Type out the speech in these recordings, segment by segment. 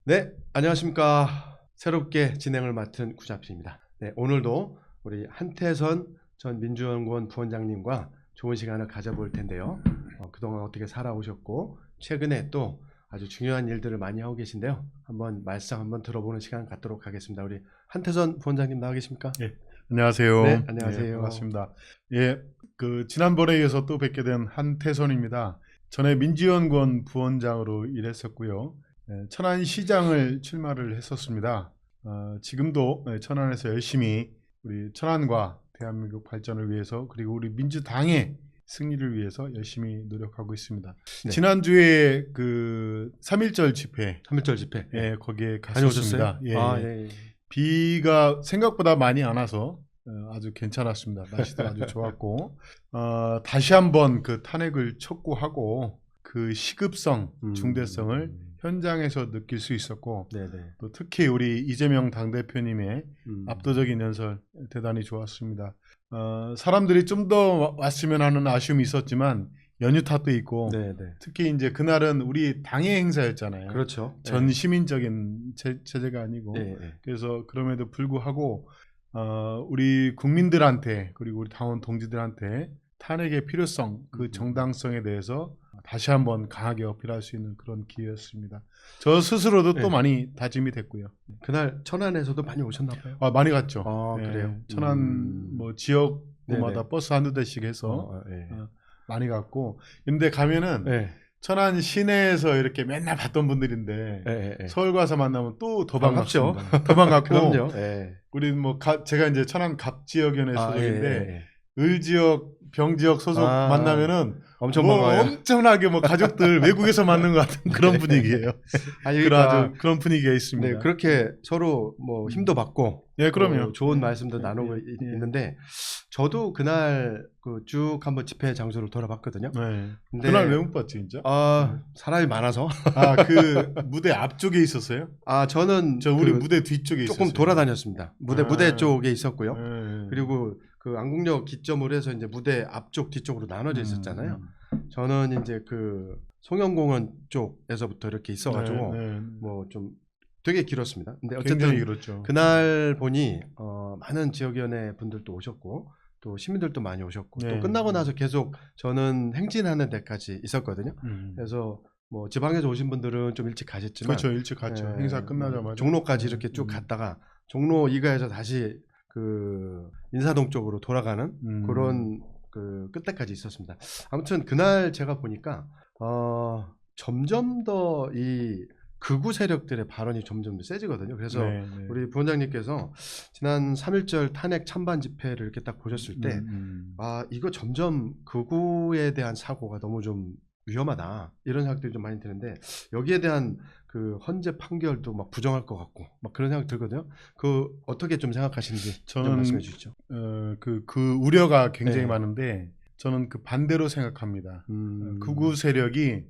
네, 안녕하십니까. 새롭게 진행을 맡은 구자필입니다. 네, 오늘도 우리 한태선 전 민주연구원 부원장님과 좋은 시간을 가져볼 텐데요. 그동안 어떻게 살아오셨고 최근에 또 아주 중요한 일들을 많이 하고 계신데요. 한번 말씀 한번 들어보는 시간 갖도록 하겠습니다. 우리 한태선 부원장님 나와 계십니까? 예, 안녕하세요. 네, 안녕하세요. 예, 반갑습니다. 예, 지난번에 이어서 또 뵙게 된 한태선입니다. 전에 민주연구원 부원장으로 일했었고요. 천안시장을 출마를 했었습니다. 지금도 천안에서 열심히 우리 천안과 대한민국 발전을 위해서 그리고 우리 민주당의 승리를 위해서 열심히 노력하고 있습니다. 네. 지난주에 그 3.1절 집회, 3.1절 집회. 예, 거기에 갔었습니다. 다녀오셨어요? 예, 아, 예. 예. 비가 생각보다 많이 안 와서 아주 괜찮았습니다. 날씨도 아주 좋았고 다시 한번 그 탄핵을 촉구하고 그 시급성, 중대성을 현장에서 느낄 수 있었고 네네. 또 특히 우리 이재명 당대표님의 압도적인 연설 대단히 좋았습니다. 사람들이 좀 더 왔으면 하는 아쉬움이 있었지만 연휴 탓도 있고 네네. 특히 이제 그날은 우리 당의 행사였잖아요. 그렇죠. 전 시민적인 체제가 아니고 네, 네. 그래서 그럼에도 불구하고 우리 국민들한테 그리고 우리 당원 동지들한테 탄핵의 필요성, 그 정당성에 대해서 다시 한번 강하게 어필할 수 있는 그런 기회였습니다. 저 스스로도 네. 또 많이 다짐이 됐고요. 그날 천안에서도 많이 오셨나 봐요. 많이 갔죠. 아, 예, 그래요? 천안 뭐 지역마다 네네. 버스 한두 대씩 해서 예. 많이 갔고 근데 가면은 예. 천안 시내에서 이렇게 맨날 봤던 분들인데 예. 서울 가서 만나면 또 더 반갑죠. 반갑습니다. 더 반갑고 그럼요. 예. 우리 뭐 제가 이제 천안 갑지역위원회 소속인데 예. 을지역, 병지역 소속 만나면은 엄청 뭐 반가워요. 엄청나게 뭐 가족들 외국에서 만는 것 같은 그런 분위기예요. 아니, 아주 그런 분위기가 있습니다. 네, 그렇게 서로 뭐 힘도 받고, 예, 그럼요. 좋은 말씀도 나누고 예. 있는데, 저도 그날 그 쭉 한번 집회 장소를 돌아봤거든요. 네. 근데 그날 왜 못 봤지 진짜? 사람이 많아서. 그 무대 앞쪽에 있었어요? 저는 우리 무대 뒤쪽에 조금 있었어요. 돌아다녔습니다. 무대 쪽에 있었고요. 네. 그리고 그 안국역 기점으로 해서 이제 무대 앞쪽 뒤쪽으로 나눠져 있었잖아요. 저는 이제 그 송영공원 쪽에서부터 이렇게 있어가지고 뭐 좀 되게 길었습니다. 근데 어쨌든 길었죠. 그날 보니 많은 지역위원회 분들도 오셨고 또 시민들도 많이 오셨고 또 끝나고 나서 계속 저는 행진하는 데까지 있었거든요. 그래서 뭐 지방에서 오신 분들은 좀 일찍 가셨지만 그렇죠, 일찍 갔죠. 행사 끝나자마자 종로까지 이렇게 쭉 갔다가 종로 이가에서 다시 그 인사동 쪽으로 돌아가는 그런 그 끝에까지 있었습니다. 아무튼 그날 제가 보니까 점점 더 이 극우 세력들의 발언이 점점 더 세지거든요. 그래서 우리 부원장님께서 지난 3.1절 탄핵 찬반 집회를 이렇게 딱 보셨을 때 이거 점점 극우에 대한 사고가 너무 좀 위험하다 이런 생각들이 좀 많이 드는데 여기에 대한 그 헌재 판결도 막 부정할 것 같고 막 그런 생각 들거든요. 그 어떻게 좀 생각하시는지 좀 말씀해 주시죠. 그 우려가 굉장히 많은데 저는 그 반대로 생각합니다. 극우 세력이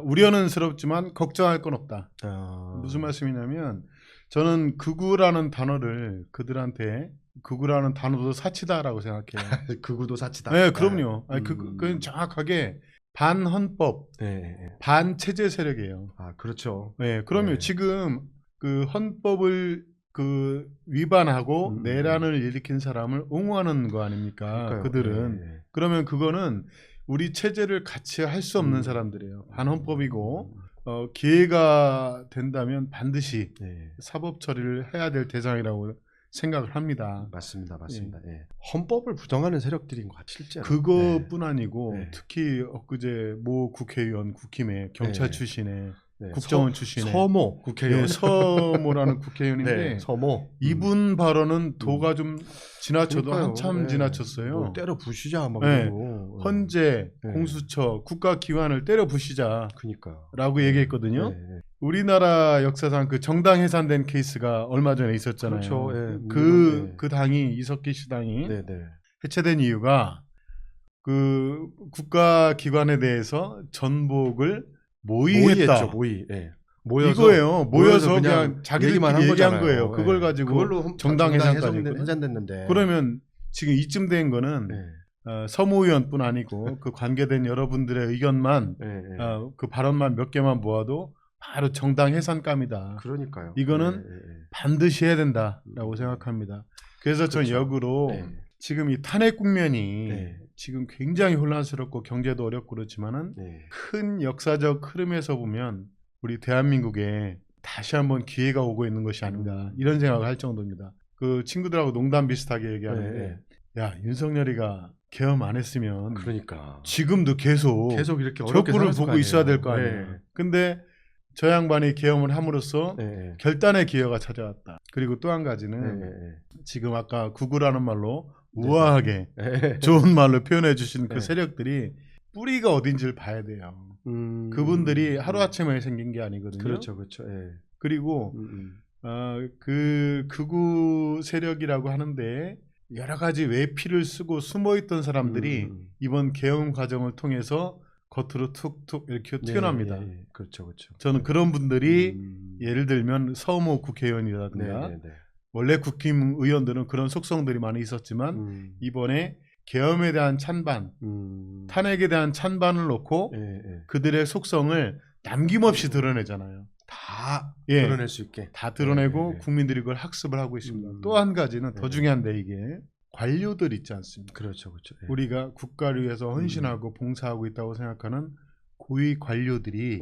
우려는스럽지만 걱정할 건 없다. 무슨 말씀이냐면 저는 극우라는 단어를 그들한테 극우라는 단어도 사치다라고 생각해요. 극우도 사치다. 네, 그럼요. 그건 정확하게 반헌법, 반체제 세력이에요. 그렇죠. 네, 그러면 지금 그 헌법을 그 위반하고 내란을 일으킨 사람을 옹호하는 거 아닙니까? 그러니까요. 그들은 그러면 그거는 우리 체제를 같이 할 수 없는 사람들이에요. 반헌법이고 기회가 된다면 반드시 사법 처리를 해야 될 대상이라고 생각을 합니다. 맞습니다. 헌법을 부정하는 세력들인 것 같아요. 실제로. 그것뿐 아니고 특히 엊그제 모 국회의원 국힘의 경찰 출신의 국정원 출신의 서모 국회의원, 서모라는 국회의원인데 서모 이분 발언은 도가 좀 지나쳐도 한참 지나쳤어요. 뭐 때려 부시자 막 헌재, 공수처, 국가기관을 때려 부시자라고 그러니까 얘기했거든요. 우리나라 역사상 그 정당 해산된 케이스가 얼마 전에 있었잖아요. 그렇죠. 그 당이 이석기 씨 당이 해체된 이유가 그 국가기관에 대해서 전복을 모의했다. 모여서, 이거예요. 모여서 그냥 자기들끼리 얘기한 거예요. 그걸 가지고 그걸로 정당 해산됐는데 그러면 지금 이쯤 된 거는 서모 의원뿐 아니고 그 관계된 여러분들의 의견만 그 발언만 몇 개만 모아도 바로 정당 해산감이다. 그러니까요. 이거는 반드시 해야 된다라고 생각합니다. 그래서 전 그렇죠. 역으로 네. 지금 이 탄핵 국면이 네. 지금 굉장히 혼란스럽고 경제도 어렵고 그렇지만은 네. 큰 역사적 흐름에서 보면 우리 대한민국에 다시 한번 기회가 오고 있는 것이 아닌가 이런 생각을 할 정도입니다. 그 친구들하고 농담 비슷하게 얘기하는데 야 윤석열이가 계엄 안 했으면 그러니까 지금도 계속 이렇게 어렵게 적구를 살았을 거 보고 아니에요. 있어야 될 거 아니에요. 네. 근데 저 양반이 계엄을 함으로써 네. 결단의 기회가 찾아왔다. 그리고 또 한 가지는 지금 아까 구구라는 말로 우아하게 네. 좋은 말로 표현해 주신 그 네. 세력들이 뿌리가 어딘지를 봐야 돼요. 그분들이 하루아침에 생긴 게 아니거든요. 그렇죠. 그렇죠. 예. 그리고 그 극우 세력이라고 하는데 여러 가지 외피를 쓰고 숨어있던 사람들이 이번 계엄 과정을 통해서 겉으로 툭툭 이렇게 튀어나옵니다. 네, 그렇죠. 그렇죠. 저는 그런 분들이 예를 들면 서모 국회의원이라든가 네. 원래 국힘의원들은 그런 속성들이 많이 있었지만 이번에 계엄에 대한 찬반, 탄핵에 대한 찬반을 놓고 그들의 속성을 남김없이 드러내잖아요. 다 드러낼 수 있게. 다 드러내고 국민들이 그걸 학습을 하고 있습니다. 또 한 가지는 더 중요한데 이게 관료들 있지 않습니까? 그렇죠. 그렇죠. 우리가 국가를 위해서 헌신하고 봉사하고 있다고 생각하는 고위 관료들이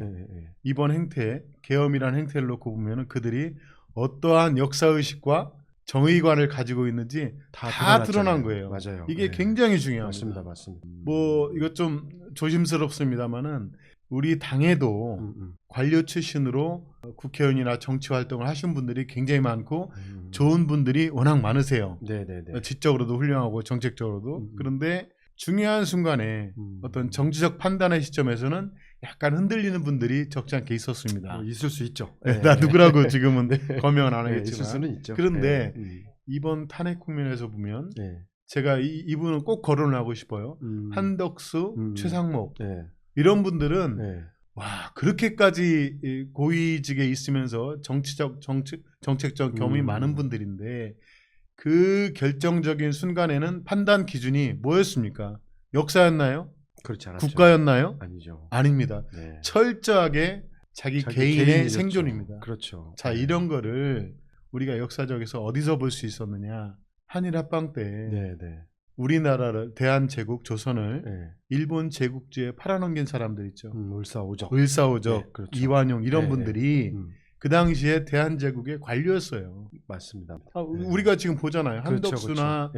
이번 행태, 계엄이라는 행태를 놓고 보면 그들이 어떠한 역사의식과 정의관을 가지고 있는지 다 드러난 거예요. 맞아요. 이게 굉장히 중요합니다. 맞습니다. 뭐 이것 좀 조심스럽습니다만은 우리 당에도 관료 출신으로 국회의원이나 정치 활동을 하신 분들이 굉장히 많고 좋은 분들이 워낙 많으세요. 네네네. 지적으로도 훌륭하고 정책적으로도. 그런데 중요한 순간에 어떤 정치적 판단의 시점에서는 약간 흔들리는 분들이 적지 않게 있었습니다. 뭐 있을 수 있죠. 나 누구라고 지금은 거명은 안 하겠지만. 있을 수는 있죠. 그런데 이번 탄핵 국면에서 보면 제가 이분은 꼭 거론을 하고 싶어요. 한덕수, 최상목 이런 분들은 와 그렇게까지 고위직에 있으면서 정책적 경험이 많은 분들인데 그 결정적인 순간에는 판단 기준이 뭐였습니까? 역사였나요? 그렇지 않았죠. 국가였나요? 아니죠. 아닙니다. 철저하게 자기 개인의 개인이었죠. 생존입니다. 그렇죠. 자 이런 거를 우리가 역사적에서 어디서 볼 수 있었느냐? 한일 합방 때 우리나라를 대한제국 조선을 일본 제국주의에 팔아넘긴 사람들 있죠. 을사오적, 그렇죠. 이완용 이런 분들이 그 당시에 대한제국의 관료였어요. 맞습니다. 우리가 지금 보잖아요. 한덕수나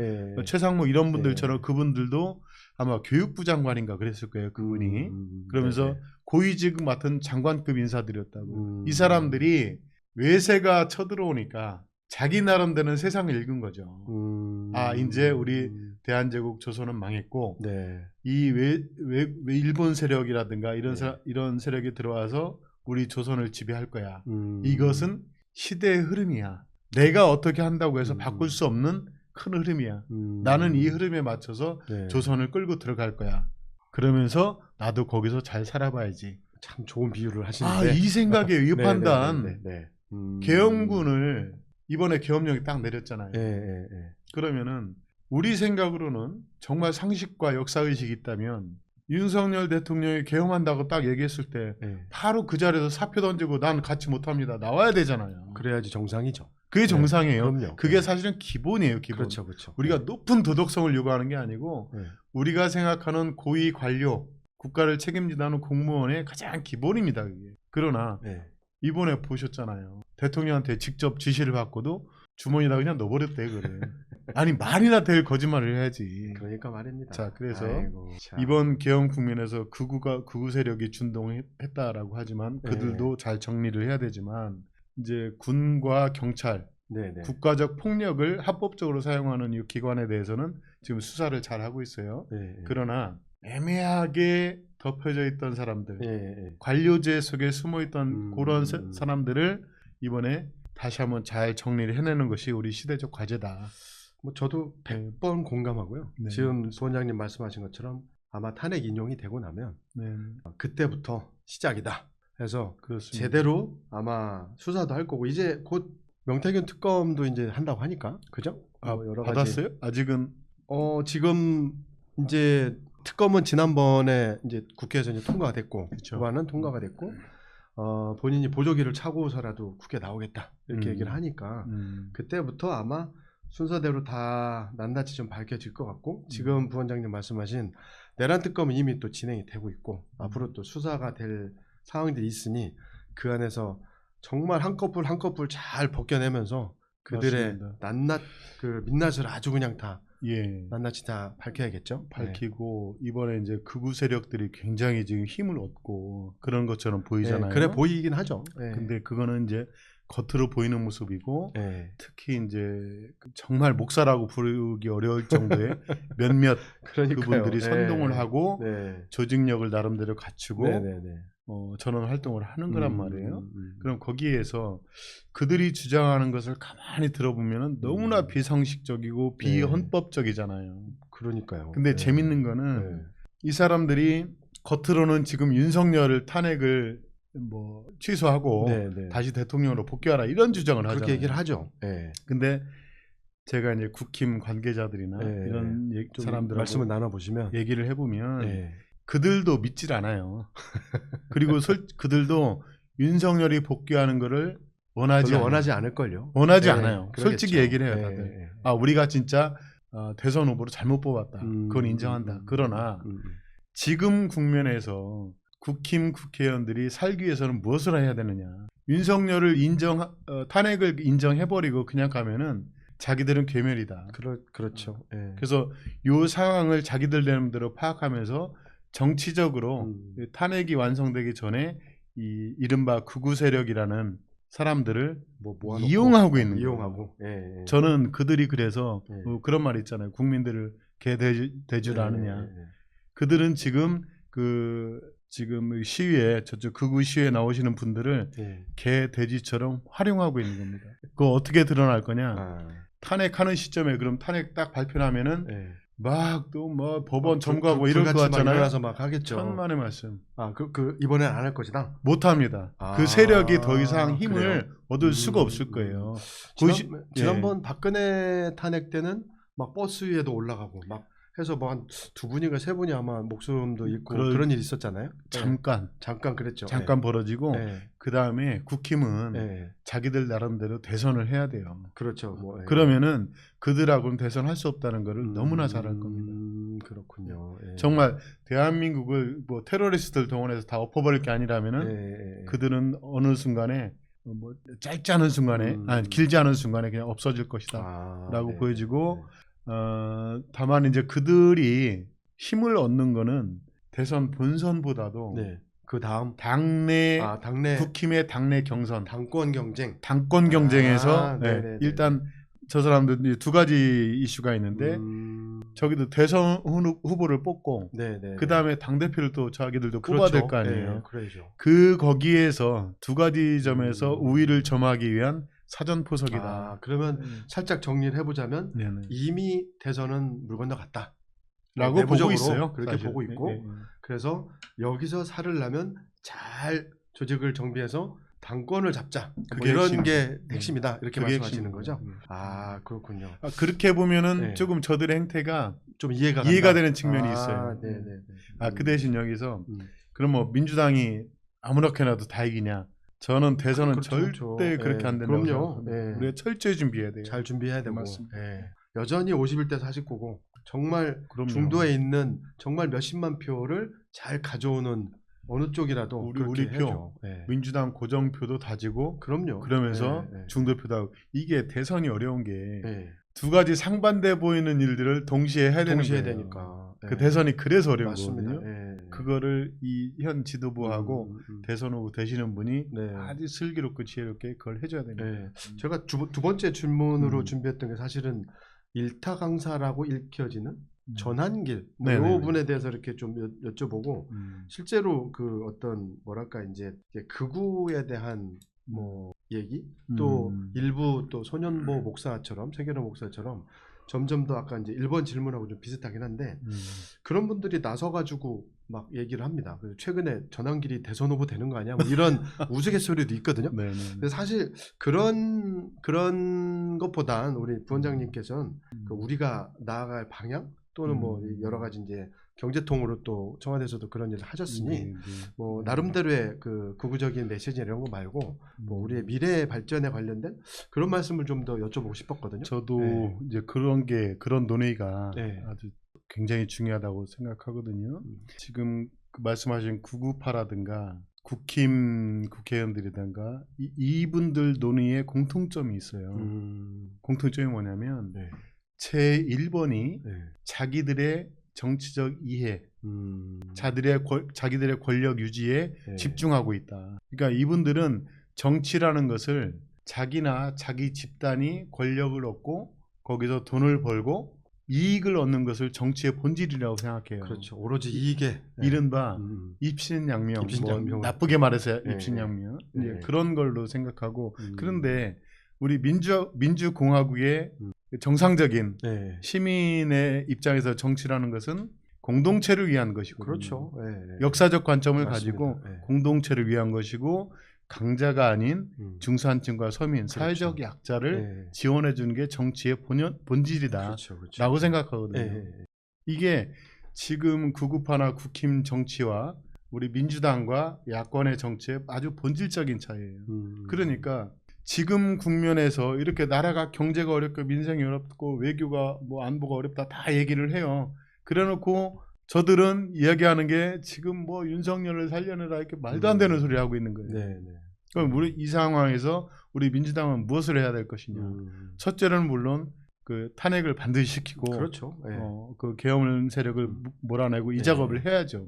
최상목 이런 분들처럼 그분들도 아마 교육부 장관인가 그랬을 거예요. 그분이. 그러면서 고위직 맡은 장관급 인사들이었다고. 이 사람들이 외세가 쳐들어오니까 자기 나름대로는 세상을 읽은 거죠. 아 이제 우리 대한제국 조선은 망했고 이 일본 세력이라든가 이런 세력이 들어와서 우리 조선을 지배할 거야. 이것은 시대의 흐름이야. 내가 어떻게 한다고 해서 바꿀 수 없는 큰 흐름이야. 나는 이 흐름에 맞춰서 조선을 끌고 들어갈 거야. 그러면서 나도 거기서 잘 살아봐야지. 참 좋은 비유를 하시는데. 이 생각에 이 판단. 계엄군을 이번에 계엄령이 딱 내렸잖아요. 그러면은 우리 생각으로는 정말 상식과 역사의식이 있다면 윤석열 대통령이 계엄한다고 딱 얘기했을 때 바로 그 자리에서 사표 던지고 난 같이 못합니다. 나와야 되잖아요. 그래야지 정상이죠. 그게 정상이에요. 그럼요. 그게 사실은 기본이에요. 기본. 그렇죠. 우리가 높은 도덕성을 요구하는 게 아니고 우리가 생각하는 고위 관료, 국가를 책임지다는 공무원의 가장 기본입니다. 그게. 그러나 이번에 보셨잖아요. 대통령한테 직접 지시를 받고도 주머니에다 그냥 넣어버렸대 그래. 아니 말이나 될 거짓말을 해야지. 그러니까 말입니다. 자 그래서 이번 계엄 국면에서 극우 세력이 준동했다라고 하지만 그들도 잘 정리를 해야 되지만 이제 군과 경찰, 국가적 폭력을 합법적으로 사용하는 이 기관에 대해서는 지금 수사를 잘 하고 있어요. 그러나 애매하게 덮여져 있던 사람들, 관료제 속에 숨어있던 그런 사람들을 이번에 다시 한번 잘 정리를 해내는 것이 우리 시대적 과제다. 뭐 저도 100번 공감하고요. 지금 부원장님 말씀하신 것처럼 아마 탄핵 인용이 되고 나면 그때부터 시작이다 해서 제대로 아마 수사도 할 거고 이제 곧 명태균 특검도 이제 한다고 하니까 그죠? 여러 받았어요? 가지. 아직은 지금 이제 특검은 지난번에 이제 국회에서 이제 통과가 됐고 법안은 통과가 됐고 본인이 보조기를 차고서라도 국회 나오겠다 이렇게 얘기를 하니까 음. 그때부터 아마 순서대로 다 낱낱이 좀 밝혀질 것 같고 지금 부원장님 말씀하신 내란 특검은 이미 또 진행이 되고 있고 앞으로 또 수사가 될 상황들이 있으니 그 안에서 정말 한꺼풀 한꺼풀 잘 벗겨내면서 그들의 맞습니다. 낱낱 그 민낯을 아주 그냥 다 예. 낱낱이 다 밝혀야겠죠. 밝히고 이번에 이제 극우 세력들이 굉장히 지금 힘을 얻고 그런 것처럼 네. 보이잖아요. 네, 그래 보이긴 하죠. 네. 근데 그거는 이제 겉으로 보이는 모습이고 네. 특히 이제 정말 목사라고 부르기 어려울 정도의 몇몇 그러니까요. 그분들이 네. 선동을 하고 네. 조직력을 나름대로 갖추고 네네네. 전원 활동을 하는 거란 말이에요. 음. 그럼 거기에서 그들이 주장하는 것을 가만히 들어보면 너무나 비상식적이고 비헌법적이잖아요. 그러니까요. 근데 네. 재밌는 거는 네. 이 사람들이 겉으로는 지금 윤석열 탄핵을 뭐 취소하고 네네. 다시 대통령으로 복귀하라 이런 주장을 하잖아요. 그렇게 얘기를 하죠. 네. 근데 제가 이제 국힘 관계자들이나 네. 이런 좀 사람들하고 말씀을 나눠보시면 얘기를 해보면 네. 그들도 믿질 않아요. 그리고 그들도 윤석열이 복귀하는 거를 원하지 별로 원하지 않을걸요. 원하지 네, 않아요. 그러겠죠. 솔직히 얘기를 해요. 네, 다들. 네. 아 우리가 진짜 대선 후보로 잘못 뽑았다. 그건 인정한다. 그러나 지금 국면에서 국힘 국회의원들이 살기 위해서는 무엇을 해야 되느냐. 윤석열을 탄핵을 인정해버리고 그냥 가면은 자기들은 괴멸이다. 그렇죠. 네. 그래서 이 상황을 자기들 나름대로 파악하면서 정치적으로 탄핵이 완성되기 전에 이 이른바 극우 세력이라는 사람들을 모아놓고, 이용하고 있는 거예요. 이용하고. 예, 예. 저는 그들이 그래서 예. 그런 말 있잖아요. 국민들을 개대줄 아느냐. 예, 예. 그들은 지금 지금 시위에 저쪽 극우 시위에 나오시는 분들을 예. 개 돼지처럼 활용하고 있는 겁니다. 그거 어떻게 드러날 거냐? 아, 탄핵하는 시점에 그럼 탄핵 딱 발표하면은 예. 막 또 뭐 법원 점거하고 이럴 것 불같이 막 같잖아요. 일어나서 막 하겠죠. 천만의 말씀. 아, 이번엔 안 할 것이다. 못합니다. 아, 그 세력이 더 이상 힘을 그래요? 얻을 수가 없을 거예요. 지난번 박근혜 탄핵 때는 막 버스 위에도 올라가고 막 해서 뭐 한 두 분인가 세 분이 아마 목숨도 잃고 그런 일이 있었잖아요. 잠깐 그랬죠. 잠깐 벌어지고 네. 그 다음에 국힘은 네. 자기들 나름대로 대선을 해야 돼요. 그렇죠. 뭐, 예. 그러면은 그들하고는 대선할 수 없다는 것을 너무나 잘 알 겁니다. 그렇군요. 예. 정말 대한민국을 뭐 테러리스트들 동원해서 다 엎어버릴 게 아니라면은 그들은 어느 순간에 뭐 짧지 않은 순간에 길지 않은 순간에 그냥 없어질 것이다라고 보여지고 다만 이제 그들이 힘을 얻는 거는 대선 본선보다도 그 다음 당내 국힘의 당내 경선 당권 경쟁에서 일단 저 사람들 두 가지 이슈가 있는데 저기도 대선 후보를 뽑고 그 다음에 당 대표를 또 자기들도 뽑아야 될 거 아니에요. 거기에서 두 가지 점에서 우위를 점하기 위한 사전 포석이다. 그러면 살짝 정리를 해보자면 이미 대선은 물 건너갔다. 라고 보고 있어요. 그렇게 사실. 보고 있고 그래서 여기서 살을 나면 잘 조직을 정비해서 당권을 잡자. 이런 게 핵심이다. 이렇게 말씀하시는 거죠. 아, 그렇군요. 그렇게 보면은 조금 저들의 행태가 좀 이해가 되는 측면이 있어요. 그 대신 여기서 그럼 뭐 민주당이 아무렇게나도 다 이기냐? 저는 대선은 절대 그렇게 안 된다고 생각합니다. 우리가 철저히 준비해야 돼요. 잘 준비해야 되고. 여전히 51대 49고 정말 중도에 있는 정말 몇십만 표를 잘 가져오는 어느 쪽이라도 우리 표, 민주당 고정표도 다지고 그러면서 중도표도 하고 이게 대선이 어려운 게 두 가지 상반돼 보이는 일들을 동시에 해야 되는 거예요. 되니까. 그 대선이 그래서 어려운 맞습니다. 거거든요. 그거를 이 현 지도부하고 대선 후보 되시는 분이 아주 슬기롭고 지혜롭게 그걸 해줘야 됩니다. 제가 두 번째 질문으로 준비했던 게 사실은 일타강사라고 읽혀지는 전환길 이 부분에 대해서 이렇게 좀 여쭤보고 실제로 그 어떤 뭐랄까 이제 극우에 대한 뭐 얘기 또 일부 또 소년보 목사처럼 세계로 목사처럼 점점 더 아까 이제 1번 질문하고 좀 비슷하긴 한데 그런 분들이 나서가지고 막 얘기를 합니다. 그래서 최근에 전환길이 대선 후보 되는 거 아니야? 뭐 이런 우스갯소리도 있거든요. 근데 사실 그런 것보단 우리 부원장님께서는 그 우리가 나아갈 방향 또는 뭐 여러 가지 이제 경제통으로 또 청와대에서도 그런 일을 하셨으니 네, 네. 뭐 나름대로의 그 극우적인 메시지 이런 거 말고 뭐 우리의 미래 발전에 관련된 그런 말씀을 좀 더 여쭤보고 싶었거든요. 저도 네. 이제 그런 논의가 네. 아주 굉장히 중요하다고 생각하거든요. 지금 그 말씀하신 998라든가 국힘 국회의원들이든가 이분들 논의에 공통점이 있어요. 공통점이 뭐냐면 네. 제 1번이 네. 자기들의 정치적 이해, 자기들의 권력 유지에 네. 집중하고 있다. 그러니까 이분들은 정치라는 것을 자기나 자기 집단이 권력을 얻고 거기서 돈을 벌고 이익을 얻는 것을 정치의 본질이라고 생각해요. 그렇죠. 오로지 이익에 이른바 입신양명, 입신양명을- 뭐 나쁘게 말해서 네, 입신양명 네. 이제 네. 그런 걸로 생각하고 그런데 우리 민주공화국의 정상적인 네. 시민의 입장에서 정치라는 것은 공동체를 위한 것이고 그렇죠. 네. 역사적 관점을 맞습니다. 가지고 네. 공동체를 위한 것이고 강자가 아닌 중산층과 서민, 그렇죠. 사회적 약자를 네. 지원해 주는 게 정치의 본질이다 그렇죠. 그렇죠. 라고 생각하거든요. 네. 이게 지금 구구파나 국힘 정치와 우리 민주당과 야권의 정치의 아주 본질적인 차이예요. 그러니까 지금 국면에서 이렇게 나라가 경제가 어렵고 민생이 어렵고 외교가 뭐 안보가 어렵다 다 얘기를 해요. 그래놓고 저들은 이야기하는 게 지금 뭐 윤석열을 살려내라 이렇게 말도 안 되는 소리 하고 있는 거예요. 네. 네. 그럼 우리 이 상황에서 우리 민주당은 무엇을 해야 될 것이냐? 첫째는 물론 그 탄핵을 반드시 시키고 그렇죠. 네. 그 계엄 세력을 몰아내고 이 네. 작업을 해야죠.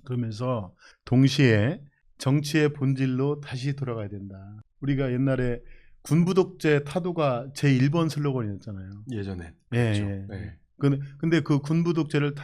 그러면서 동시에 정치의 본질로 다시 돌아가야 된다. 우리가 옛날에 군부 독재 타도가 제 1번 슬로건이었잖아요. 예전에. 예, 그렇죠. 예. 네. 근데 그 군부 독재를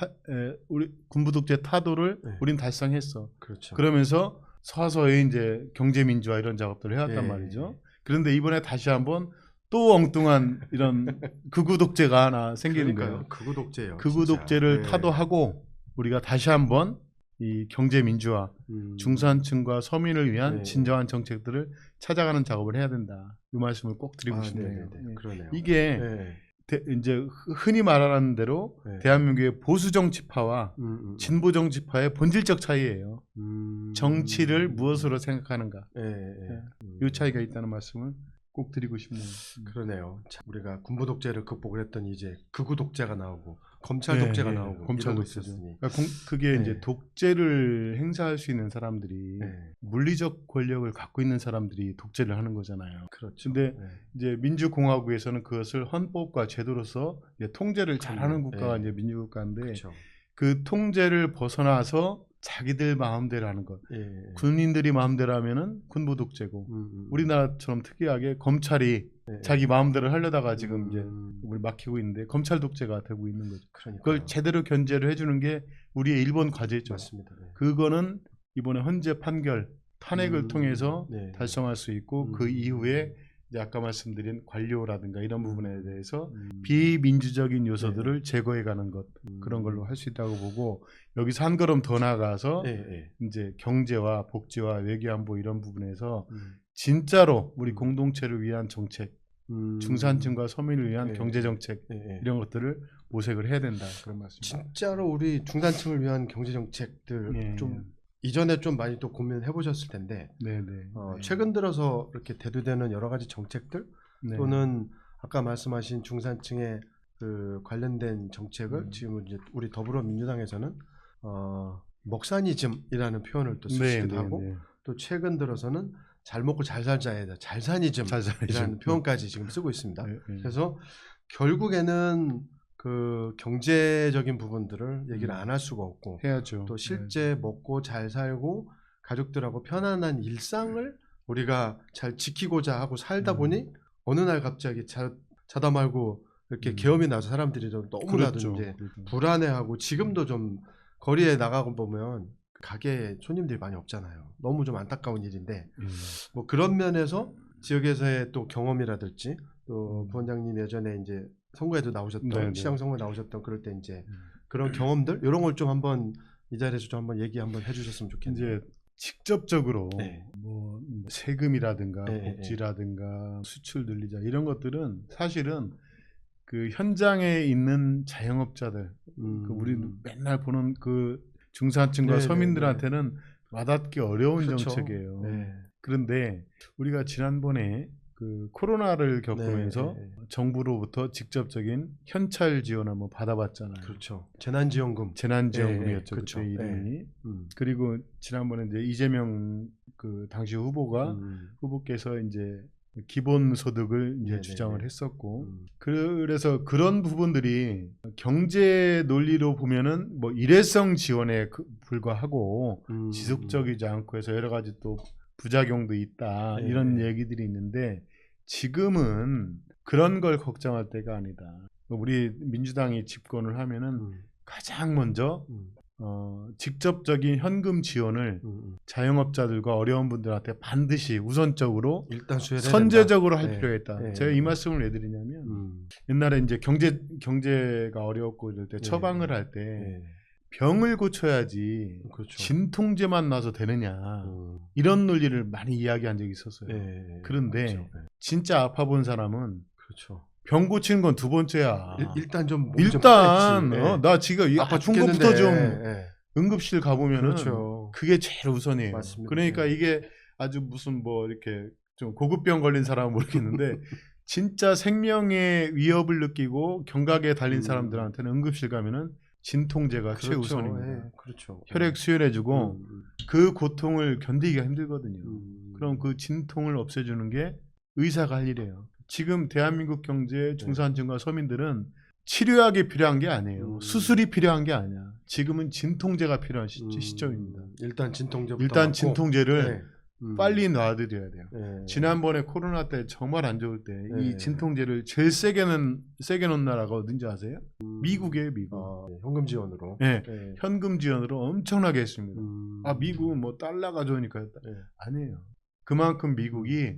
우리 군부 독재 타도를 네. 우린 달성했어. 그렇죠. 그러면서 서서히 이제 경제 민주화 이런 작업들을 해왔단 예. 말이죠. 그런데 이번에 다시 한번 또 엉뚱한 이런 극우 독재가 하나 생기는 거예요. 극우 독재요. 극우 진짜. 독재를 네. 타도하고 우리가 다시 한번 이 경제 민주화, 중산층과 서민을 위한 네. 진정한 정책들을 찾아가는 작업을 해야 된다. 이 말씀을 꼭 드리고 싶네요. 네네네. 예. 그러네요. 이게 네. 이제 흔히 말하는 대로 네. 대한민국의 보수 정치파와 진보 정치파의 본질적 차이예요. 정치를 무엇으로 생각하는가. 네. 네. 이 차이가 있다는 말씀을 꼭 드리고 싶네요. 그러네요. 참, 우리가 군부 독재를 극복을 했더니 이제 극우 독재가 나오고 검찰 네, 독재가 네. 나오고 검찰 이러고 독재죠. 있었으니. 그러니까 그게 네. 이제 독재를 행사할 수 있는 사람들이 네. 물리적 권력을 갖고 있는 사람들이 독재를 하는 거잖아요. 그렇죠. 근데 네. 이제 민주공화국에서는 그것을 헌법과 제도로서 이제 통제를 잘하는 국가가 네. 이제 민주국가인데 그렇죠. 그 통제를 벗어나서 자기들 마음대로 하는 것. 예. 군인들이 마음대로 하면은 군부 독재고 우리나라처럼 특이하게 검찰이 네. 자기 마음대로 하려다가 지금 이제 음. 우리 막히고 있는데 검찰 독재가 되고 있는 거죠. 그러니까 그걸 제대로 견제를 해주는 게 우리의 일본 과제죠. 맞습니다. 네. 그거는 이번에 헌재 판결 탄핵을 통해서 네. 달성할 수 있고 그 이후에 이제 아까 말씀드린 관료라든가 이런 부분에 대해서 음. 비민주적인 요소들을 제거해가는 것 음. 그런 걸로 할 수 있다고 보고 여기서 한 걸음 더 나아가서 네. 네. 이제 경제와 복지와 외교안보 이런 부분에서 진짜로 우리 공동체를 위한 정책, 중산층과 서민을 위한 네. 경제 정책 네. 네. 이런 것들을 모색을 해야 된다 그런 말씀입니다. 진짜로 우리 중산층을 위한 경제 정책들 네. 좀 이전에 좀 많이 또 고민해 보셨을 텐데 네네. 최근 들어서 이렇게 대두되는 여러 가지 정책들 네. 또는 아까 말씀하신 중산층의 그 관련된 정책을 지금 이제 우리 더불어민주당에서는 먹사니즘이라는 표현을 또 쓰기도 하고 또 최근 들어서는 잘 먹고 잘 살자에다 잘사니즘이라는 표현까지 지금 쓰고 있습니다. 네. 그래서 결국에는 그 경제적인 부분들을 얘기를 안 할 수가 없고 해야죠. 또 실제 먹고 잘 살고 가족들하고 편안한 일상을 우리가 잘 지키고자 하고 살다 보니 어느 날 갑자기 자다 말고 이렇게 계엄이 나서 사람들이 좀 너무나도 이제 불안해하고 지금도 좀 거리에 나가고 보면 가게에 손님들이 많이 없잖아요. 너무 좀 안타까운 일인데 뭐 그런 면에서 지역에서의 또 경험이라든지 또 부원장님 예전에 이제 선거에도 나오셨던 시장 선거에 나오셨던 그럴 때 이제 그런 경험들 이런 걸 좀 한번 이 자리에서 좀 한번 얘기 한번 해주셨으면 좋겠네요. 이제 직접적으로 네. 뭐 세금이라든가 네. 복지라든가 수출 늘리자 이런 것들은 사실은 그 현장에 있는 자영업자들, 음. 그 우리 맨날 보는 그 중산층과 네네네. 서민들한테는 와닿기 어려운 그렇죠. 정책이에요. 네. 그런데 우리가 지난번에 그 코로나를 겪으면서 네. 정부로부터 직접적인 현찰 지원을 한번 받아봤잖아요. 그렇죠. 재난지원금. 재난지원금이었죠. 그렇죠. 그때 이름이. 네. 그리고 지난번에 이제 이재명 그 당시 후보가 후보께서 이제 기본소득을 이제 네네네. 주장을 했었고, 음. 그래서 그런 부분들이 경제 논리로 보면은 뭐 일회성 지원에 불과하고 지속적이지 않고 해서 여러 가지 또 부작용도 있다, 네. 이런 얘기들이 있는데, 지금은 그런 걸 걱정할 때가 아니다. 우리 민주당이 집권을 하면은 가장 먼저 직접적인 현금 지원을 자영업자들과 어려운 분들한테 반드시 우선적으로 일단 수혜를 선제적으로 해야 할 된다. 필요가 있다. 네. 제가 이 말씀을 왜 드리냐면, 옛날에 이제 경제가 어려웠고 이럴 때 네. 처방을 할 때 네. 병을 고쳐야지 그렇죠. 진통제만 놔서 되느냐, 이런 논리를 많이 이야기한 적이 있었어요. 네. 그런데 그렇죠. 네. 진짜 아파본 사람은 그렇죠. 병 고치는 건 두 번째야. 일단 좀 일단 네. 나 지금 이 아파 아픈 것부터 좀 네. 응급실 가보면은 그렇죠. 그게 제일 우선이에요. 맞습니다. 그러니까 네. 이게 아주 무슨 뭐 이렇게 좀 고급병 걸린 사람은 모르겠는데 진짜 생명의 위협을 느끼고 경각에 달린 사람들한테는 응급실 가면은 진통제가 그렇죠. 최우선입니다. 네. 그렇죠. 혈액 수혈해주고 그 고통을 견디기가 힘들거든요. 그럼 그 진통을 없애주는 게 의사가 할 일이에요. 지금 대한민국 경제 중산층과 서민들은 치료약이 필요한 게 아니에요. 수술이 필요한 게 아니야. 지금은 진통제가 필요한 시점입니다. 일단 진통제부터 일단 맞고. 진통제를 네. 빨리 놔드려야 돼요. 네. 지난번에 코로나 때 정말 안 좋을 때 이 네. 진통제를 제일 세게 놓은 나라가 어딘지 아세요? 미국이에요, 미국. 네. 현금 지원으로. 네. 네. 현금 지원으로 엄청나게 했습니다. 미국은 뭐 달러가 좋으니까 네. 아니에요. 그만큼 미국이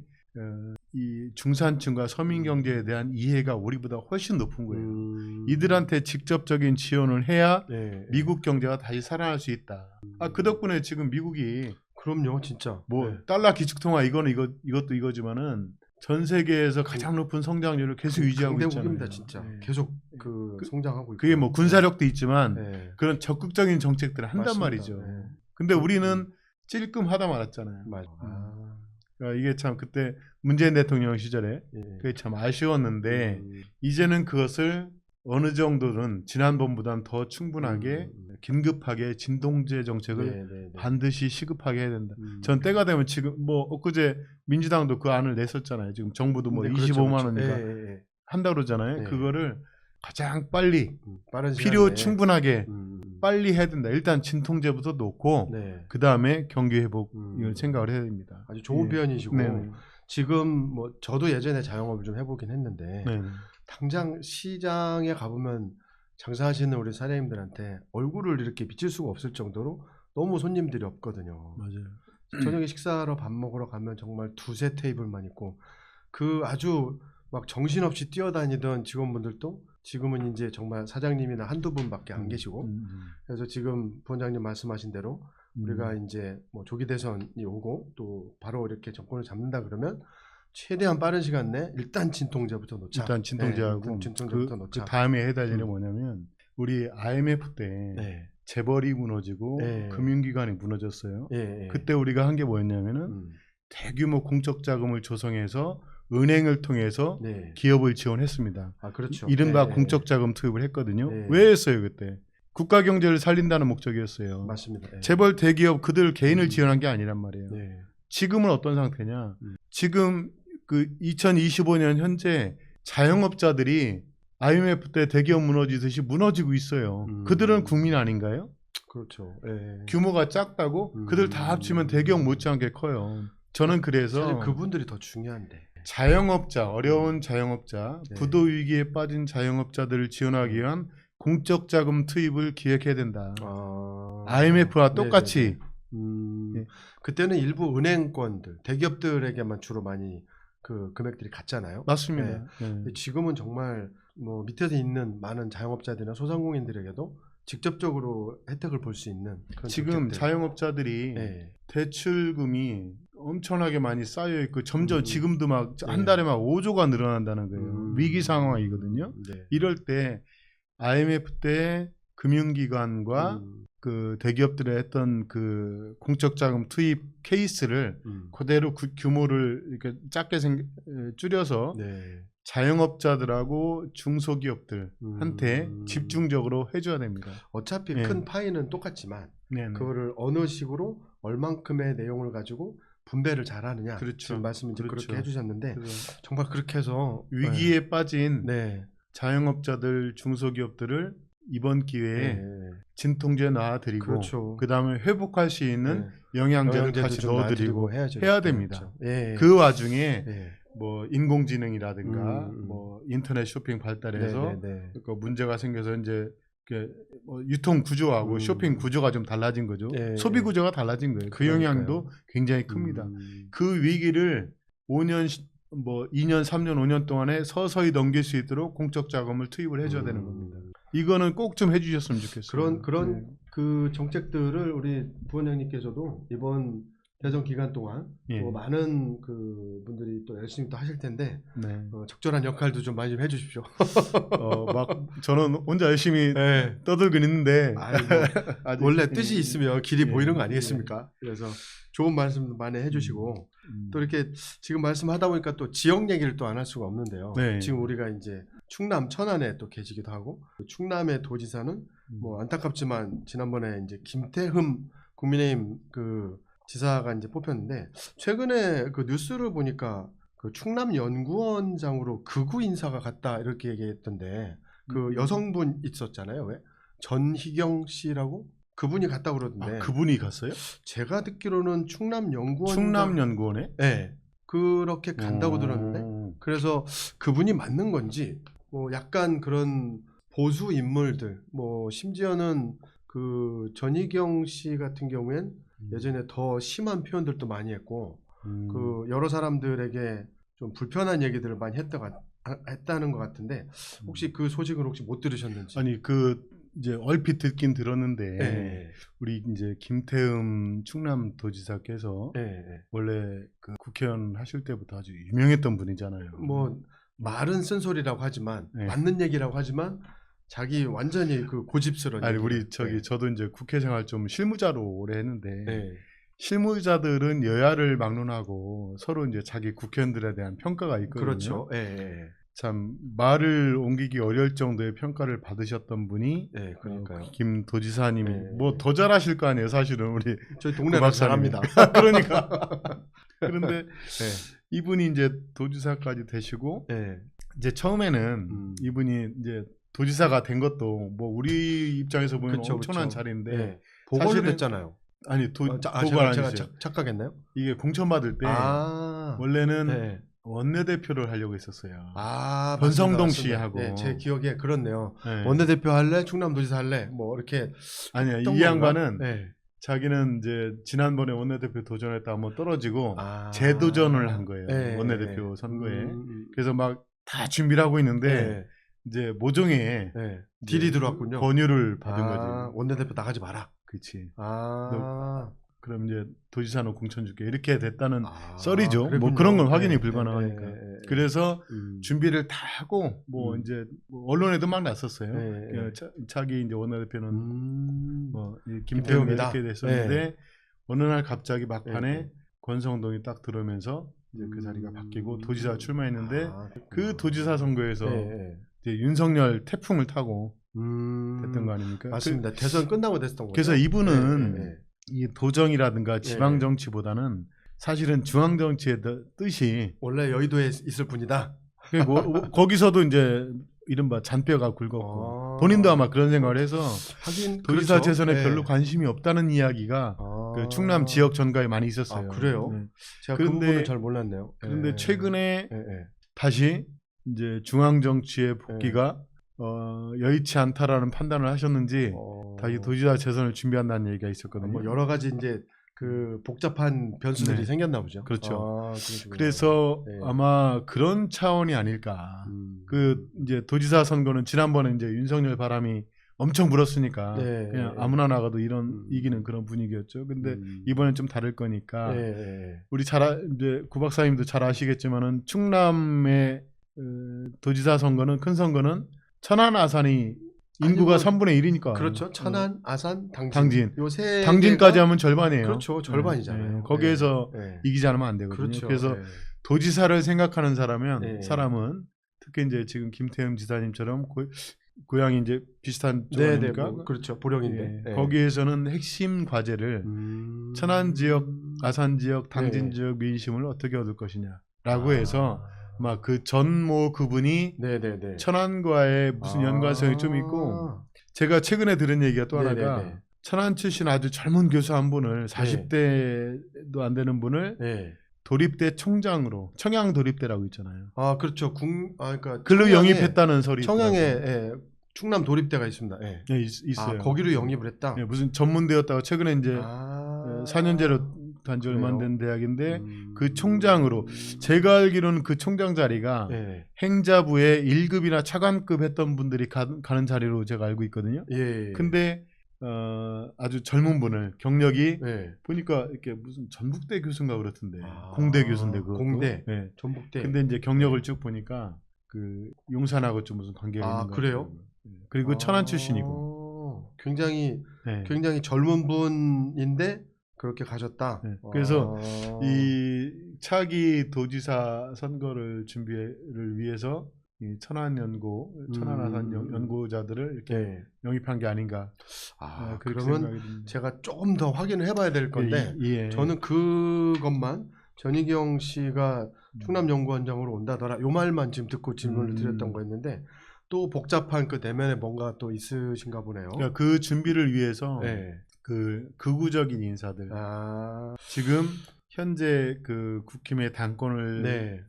이 중산층과 서민 경제에 대한 이해가 우리보다 훨씬 높은 거예요. 이들한테 직접적인 지원을 해야 네. 미국 경제가 다시 살아날 수 있다. 그 덕분에 지금 미국이 그럼요, 진짜. 뭐 네. 달러 기축통화 이것도 이거지만은 전 세계에서 가장 높은 성장률을 계속 유지하고 있잖아요. 강대국입니다, 진짜. 네. 계속 성장하고 있고. 그게 뭐 군사력도 있지만 네. 그런 적극적인 정책들을 한단 맞습니다. 말이죠. 네. 근데 우리는 찔끔하다 말았잖아요. 맞아. 그러니까 이게 참 그때 문재인 대통령 시절에 예. 그게 참 아쉬웠는데 이제는 그것을 어느 정도는 지난번보다는 더 충분하게 긴급하게 진통제 정책을 반드시 시급하게 해야 된다. 전 때가 되면 지금 뭐 엊그제 민주당도 그 안을 냈었잖아요. 지금 정부도 뭐 25만 원인가 한다 그러잖아요. 네. 그거를 가장 빨리 빠른 필요 시간에. 충분하게 빨리 해야 된다. 일단 진통제부터 놓고 그 다음에 경기 회복 이걸 생각을 해야 됩니다. 아주 좋은 표현이시고 네네. 지금 뭐 저도 예전에 자영업을 좀 해보긴 했는데 네네. 당장 시장에 가보면 장사하시는 우리 사장님들한테 얼굴을 이렇게 비칠 수가 없을 정도로 너무 손님들이 없거든요. 맞아요. 저녁에 식사하러 밥 먹으러 가면 정말 두세 테이블만 있고 그 아주 막 정신없이 뛰어다니던 직원분들도 지금은 이제 정말 사장님이나 한두 분밖에 안 계시고 그래서 지금 부원장님 말씀하신 대로 우리가 이제 뭐 조기 대선이 오고 또 바로 이렇게 정권을 잡는다 그러면 최대한 빠른 시간 내에 일단 진통제부터 놓자. 일단 진통제하고 일단 진통제부터 놓자. 그 다음에 해야 될 일이 뭐냐면 우리 IMF 때 네. 재벌이 무너지고 금융기관이 무너졌어요. 그때 우리가 한 게 뭐였냐면은 대규모 공적 자금을 조성해서 은행을 통해서 기업을 지원했습니다. 그렇죠. 이른바 공적 자금 투입을 했거든요. 왜 했어요 그때? 국가 경제를 살린다는 목적이었어요. 맞습니다. 재벌 대기업 그들 개인을 지원한 게 아니란 말이에요. 네. 지금은 어떤 상태냐? 지금 그 2025년 현재 자영업자들이 IMF 때 대기업 무너지듯이 무너지고 있어요. 그들은 국민 아닌가요? 그렇죠. 규모가 작다고 그들 다 합치면 대기업 못지않게 커요. 저는 그래서 사실 그분들이 더 중요한데. 자영업자, 어려운 자영업자, 부도 위기에 빠진 자영업자들을 지원하기 위한 공적 자금 투입을 기획해야 된다. IMF와 똑같이. 그때는 일부 은행권들, 대기업들에게만 주로 많이 그 금액들이 갔잖아요. 맞습니다. 지금은 정말 뭐 밑에서 있는 많은 자영업자들이나 소상공인들에게도 직접적으로 혜택을 볼 수 있는 그런 지금 정책들. 자영업자들이 대출금이 엄청나게 많이 쌓여 있고 점점 지금도 막 한 네. 달에 막 5조가 늘어난다는 거예요. 위기 상황이거든요. 네. 이럴 때 IMF 때 금융기관과 그 대기업들의 했던 그 공적 자금 투입 케이스를 그대로 규모를 이렇게 작게 줄여서 네. 자영업자들하고 중소기업들한테 집중적으로 해줘야 됩니다. 어차피 네. 큰 파이는 똑같지만 네네. 그거를 어느 식으로 얼만큼의 내용을 가지고 분배를 잘하느냐. 그렇죠. 지금 말씀 이제 그렇죠. 그렇게 해주셨는데 그래서 정말 그렇게 해서 위기에 빠진 네. 자영업자들, 중소기업들을 이번 기회에 네. 진통제 놔드리고 그렇죠. 그 다음에 회복할 수 있는 네. 영양제를 같이 좀 넣어드리고 해야죠. 해야 됩니다. 그렇죠. 예. 그 와중에 예. 뭐 인공지능이라든가 뭐 인터넷 쇼핑 발달해서 네. 그 문제가 생겨서 이제 뭐 유통 구조하고 쇼핑 구조가 좀 달라진 거죠. 예. 소비 구조가 달라진 거예요. 그 그러니까요. 영향도 굉장히 큽니다. 그 위기를 5년 뭐 2년, 3년, 5년 동안에 서서히 넘길 수 있도록 공적 자금을 투입을 해줘야 되는 겁니다. 이거는 꼭 좀 해주셨으면 좋겠어요. 그런 네. 그 정책들을 우리 부원장님께서도 이번 대선 기간 동안 예. 뭐 많은 그 분들이 또 열심히 또 하실 텐데 네. 적절한 역할도 좀 많이 좀 해주십시오. 막 저는 혼자 열심히 네. 떠들고 있는데 아직 원래 뜻이 있으면 길이 예. 보이는 거 아니겠습니까? 그래서 좋은 말씀도 많이 해주시고 또 이렇게 지금 말씀하다 보니까 또 지역 얘기를 또 안 할 수가 없는데요. 네. 지금 우리가 이제 충남 천안에 또 계시기도 하고 충남의 도지사는 뭐 안타깝지만 지난번에 이제 김태흠 국민의힘 그 지사가 이제 뽑혔는데 최근에 그 뉴스를 보니까 그 충남 연구원장으로 극우 인사가 갔다 이렇게 얘기했던데 그 여성분 있었잖아요. 왜? 전희경 씨라고 그분이 갔다 그러던데. 그분이 갔어요? 제가 듣기로는 충남 연구원 충남연구원에? 네. 그렇게 간다고 들었는데 그래서 그분이 맞는 건지 뭐 약간 그런 보수 인물들 뭐 심지어는 그 전희경 씨 같은 경우엔 예전에 더 심한 표현들도 많이 했고 그 여러 사람들에게 좀 불편한 얘기들을 많이 했다는 것 같은데 혹시 그 소식을 혹시 못 들으셨는지? 아니 그 이제 얼핏 듣긴 들었는데 네. 우리 이제 김태흠 충남도지사께서 원래 그 국회의원 하실 때부터 아주 유명했던 분이잖아요. 뭐 말은 쓴소리라고 하지만 맞는 얘기라고 하지만 자기 완전히 그 고집스러운. 아니 우리 저도 이제 국회 생활 좀 실무자로 오래 했는데 네. 실무자들은 여야를 막론하고 서로 이제 자기 국회의원들에 대한 평가가 있거든요. 그렇죠. 참 말을 옮기기 어려울 정도의 평가를 받으셨던 분이 그러니까요. 김 도지사님이 뭐 더 잘하실 거 아니에요, 사실은 우리 저희 동네가 잘합니다. 그러니까 그런데 이분이 이제 도지사까지 되시고 이제 처음에는 이분이 이제 도지사가 된 것도 뭐 우리 입장에서 보면 엄청난 자리인데 보궐로 됐잖아요. 아니 보궐 제가 아니죠. 착각했나요? 이게 공천 받을 때 원래는 원내대표를 하려고 했었어요. 권성동 씨하고. 제 기억에 그렇네요. 원내대표 할래? 충남도지사 할래? 뭐 이렇게. 아니야. 이 양반은 자기는 이제 지난번에 원내대표 도전했다 한번 떨어지고 재도전을 한 거예요. 원내대표 선거에. 그래서 막 다 준비를 하고 있는데 이제 모종에 딜이 들어왔군요. 권유를 받은 거지. 원내대표 나가지 마라. 그렇지. 그럼 이제 도지사는 공천 줄게 이렇게 됐다는 썰이죠. 그랬군요. 뭐 그런 건 확인이 불가능하니까. 그래서 준비를 다 하고 뭐 이제 언론에도 막 났었어요. 자기 이제 원내대표는 뭐 김태흠이 이렇게 됐었는데 어느 날 갑자기 막판에 권성동이 딱 들어오면서 이제 그 자리가 바뀌고 도지사 출마했는데 그 도지사 선거에서 이제 윤석열 태풍을 타고 됐던 거 아닙니까? 맞습니다. 대선 끝나고 됐던 거죠. 그래서 이분은 이 도정이라든가 지방 정치보다는 사실은 중앙 정치의 뜻이 원래 여의도에 있을 뿐이다. 거기서도 이제 이른바 잔뼈가 굵었고 본인도 아마 그런 생각을 해서 하긴 도지사 재선에 별로 관심이 없다는 이야기가 그 충남 지역 전가에 많이 있었어요. 그래요? 제가 그 부분은 잘 몰랐네요. 그런데 최근에 다시 이제 중앙 정치의 복귀가 여의치 않다라는 판단을 하셨는지 다시 도지사 재선을 준비한다는 얘기가 있었거든요. 뭐 여러 가지 이제 그 복잡한 변수들이 생겼나 보죠. 그렇죠. 그래서 아마 그런 차원이 아닐까. 그 이제 도지사 선거는 지난번에 이제 윤석열 바람이 엄청 불었으니까 네. 그냥 아무나 나가도 이기는 그런 분위기였죠. 근데 이번엔 좀 다를 거니까 우리 이제 구 박사님도 잘 아시겠지만은 충남의 도지사 선거는 큰 선거는 천안 아산이 인구가 3분의 1이니까. 그렇죠. 천안, 아산, 당진. 당진. 요새 당진까지 하면 절반이에요. 그렇죠. 절반이잖아요. 거기에서 이기지 않으면 안 되거든요. 그렇죠. 그래서 도지사를 생각하는 네. 사람은 특히 이제 지금 김태흠 지사님처럼 고향이 이제 비슷한 쪽 아닙니까? 뭐, 그렇죠. 보령인데. 거기에서는 핵심 과제를 천안 지역, 아산 지역, 당진 지역 민심을 어떻게 얻을 것이냐라고 해서 막 그 전모 그분이 천안과의 무슨 연관성이 좀 있고, 제가 최근에 들은 얘기가 또 하나가 천안 출신 아주 젊은 교수 한 분을 40대도 안 되는 분을 도립대 총장으로, 청양 도립대라고 있잖아요. 아, 그렇죠. 그러니까 글로 영입했다는 소리. 청양에 충남 도립대가 있습니다. 있어요. 아, 거기로 영입을 했다. 무슨 전문대였다가 최근에 이제 4년제로 단지 얼마 안 된 대학인데 그 총장으로, 제가 알기로는 그 총장 자리가 행자부에 1급이나 차관급 했던 분들이 가는 자리로 제가 알고 있거든요. 근데 아주 젊은 분을 경력이 보니까 이렇게 무슨 전북대 교수인가 그렇던데. 공대 교수인데 그것도. 공대. 전북대. 근데 이제 경력을 쭉 보니까 그 용산하고 좀 무슨 관계가 있는 거 그래요? 그리고 천안 출신이고. 굉장히 젊은 분인데 그렇게 가셨다. 그래서 이 차기 도지사 선거를 준비를 위해서 이 천안 아산 연구자들을 이렇게 영입한 게 아닌가. 그러면 제가 조금 더 확인을 해봐야 될 건데, 저는 그것만 전희경 씨가 충남연구원장으로 온다더라, 요 말만 지금 듣고 질문을 드렸던 거였는데, 또 복잡한 그 내면에 뭔가 또 있으신가 보네요. 그러니까 그 준비를 위해서 그 극우적인 인사들, 지금 현재 그 국힘의 당권을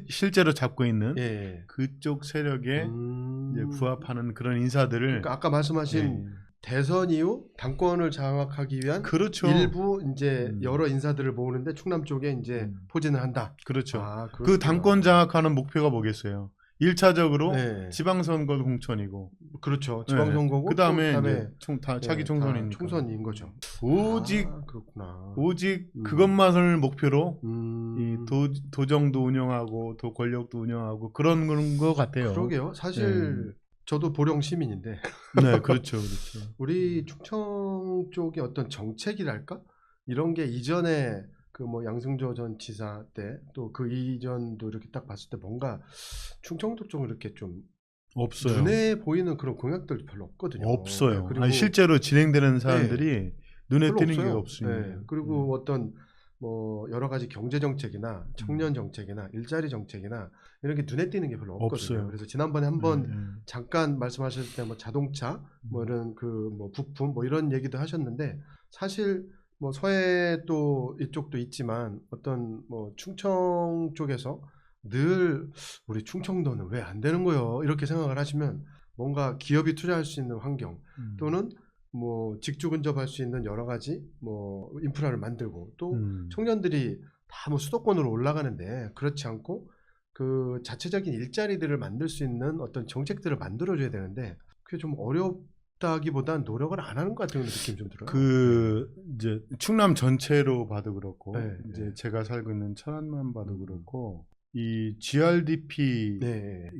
실제로 잡고 있는 그쪽 세력에 이제 부합하는 그런 인사들을, 그러니까 아까 말씀하신 대선 이후 당권을 장악하기 위한 일부 이제 여러 인사들을 모으는데 충남 쪽에 이제 포진을 한다. 그렇죠. 그 당권 장악하는 목표가 뭐겠어요? 1차적으로 지방선거 공천이고, 그렇죠. 지방선거고, 그다음에 차기 총선이니까. 총선인 거죠. 그렇구나. 오직 그것만을 목표로 이 도정도 운영하고 도 권력도 운영하고 그런 것 같아요. 그러게요. 사실 저도 보령 시민인데. 그렇죠. 우리 충청 쪽의 어떤 정책이랄까? 이런 게 이전에 그 뭐 양승조 전 지사 때, 또 그 이전도 이렇게 딱 봤을 때 뭔가 충청도 쪽은 이렇게 좀 없어요. 눈에 보이는 그런 공약들이 별로 없거든요. 없어요. 그리고 아니, 실제로 진행되는 사람들이 눈에 띄는 게 없습니다. 그리고 어떤 뭐 여러 가지 경제 정책이나 청년 정책이나 일자리 정책이나 이런 게 눈에 띄는 게 별로 없거든요. 그래서 지난번에 한번 잠깐 말씀하실 때 뭐 자동차, 뭐 이런 그 뭐 부품 뭐 이런 얘기도 하셨는데, 사실 뭐 서해 또 이쪽도 있지만 어떤 뭐 충청 쪽에서 늘 우리 충청도는 왜 안 되는 거요? 이렇게 생각을 하시면 뭔가 기업이 투자할 수 있는 환경, 또는 뭐 직주 근접할 수 있는 여러 가지 뭐 인프라를 만들고, 또 청년들이 다 뭐 수도권으로 올라가는데 그렇지 않고 그 자체적인 일자리들을 만들 수 있는 어떤 정책들을 만들어줘야 되는데, 그게 좀 어렵다기보단 노력을 안 하는 것 같은 느낌이 좀 들어요. 이제 충남 전체로 봐도 그렇고, 이제 제가 살고 있는 천안만 봐도 그렇고, 이 GRDP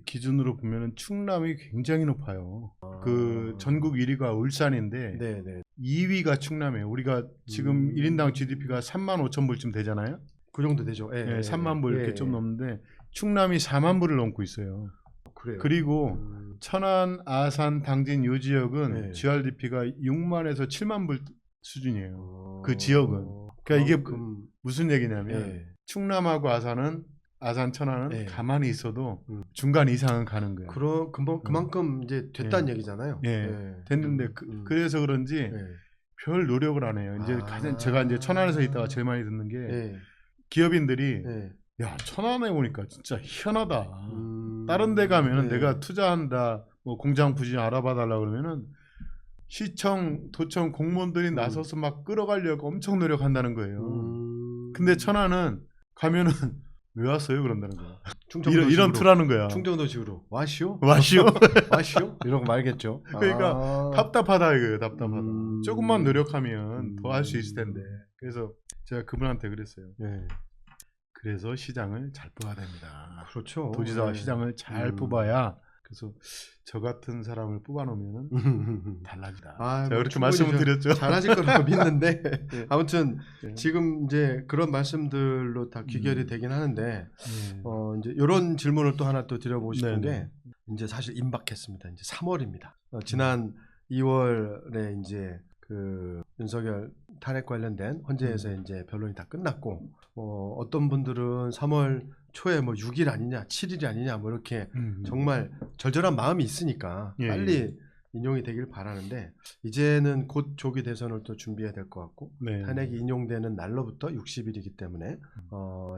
기준으로 보면은 충남이 굉장히 높아요. 그 전국 1위가 울산인데 2위가 충남이에요. 우리가 지금 1인당 GDP가 3만 5천 불쯤 되잖아요. 그 정도 되죠. 3만 불 이렇게 좀 넘는데 충남이 4만 불을 넘고 있어요. 그래요. 그리고 천안, 아산, 당진 요 지역은 GRDP가 6만에서 7만 불 수준이에요. 그 지역은. 그러니까 이게 무슨 얘기냐면 충남하고 아산, 천안은 가만히 있어도 중간 이상은 가는 거예요. 그만큼 이제 됐다는 얘기잖아요. 됐는데 그래서 그런지 별 노력을 안 해요. 이제 제가 이제 천안에서 있다가 제일 많이 듣는 게 기업인들이 야, 천안에 오니까 진짜 희한하다. 다른 데 가면은 내가 투자한다, 뭐 공장 부지 알아봐 달라 그러면은 시청, 도청 공무원들이 나서서 막 끌어가려고 엄청 노력한다는 거예요. 근데 천안은 가면은 왜 왔어요? 그런다는 거야. 충청도식으로. 이런 투라는 거야. 충청도식으로 와시오? 와시오? 와시오? 이런 거 말겠죠. 그러니까 아. 답답하다 이거예요. 답답하다. 조금만 노력하면 음. 더 할 수 있을 텐데. 그래서 제가 그분한테 그랬어요. 네. 그래서 시장을 잘 뽑아야 됩니다. 그렇죠. 도지사와 네. 시장을 잘 뽑아야. 그래서 저 같은 사람을 뽑아놓으면 달라지다. 아, 제가 뭐 그렇게 충분히 말씀을 좀 드렸죠. 잘하실 거라고 믿는데 아무튼 네. 지금 이제 그런 말씀들로 다 귀결이 되긴 하는데 네. 이제 이런 질문을 또 하나 또 드려보고 싶은 네네. 게 이제 사실 임박했습니다. 이제 3월입니다. 지난 2월에 이제 그 윤석열 탄핵 관련된 헌재에서 이제 변론이 다 끝났고 어떤 분들은 3월 초에 뭐 6일 아니냐, 7일이 아니냐 뭐 이렇게 정말 절절한 마음이 있으니까 예, 빨리 인용이 되길 바라는데 이제는 곧 조기 대선을 또 준비해야 될 것 같고 네. 탄핵이 인용되는 날로부터 60일이기 때문에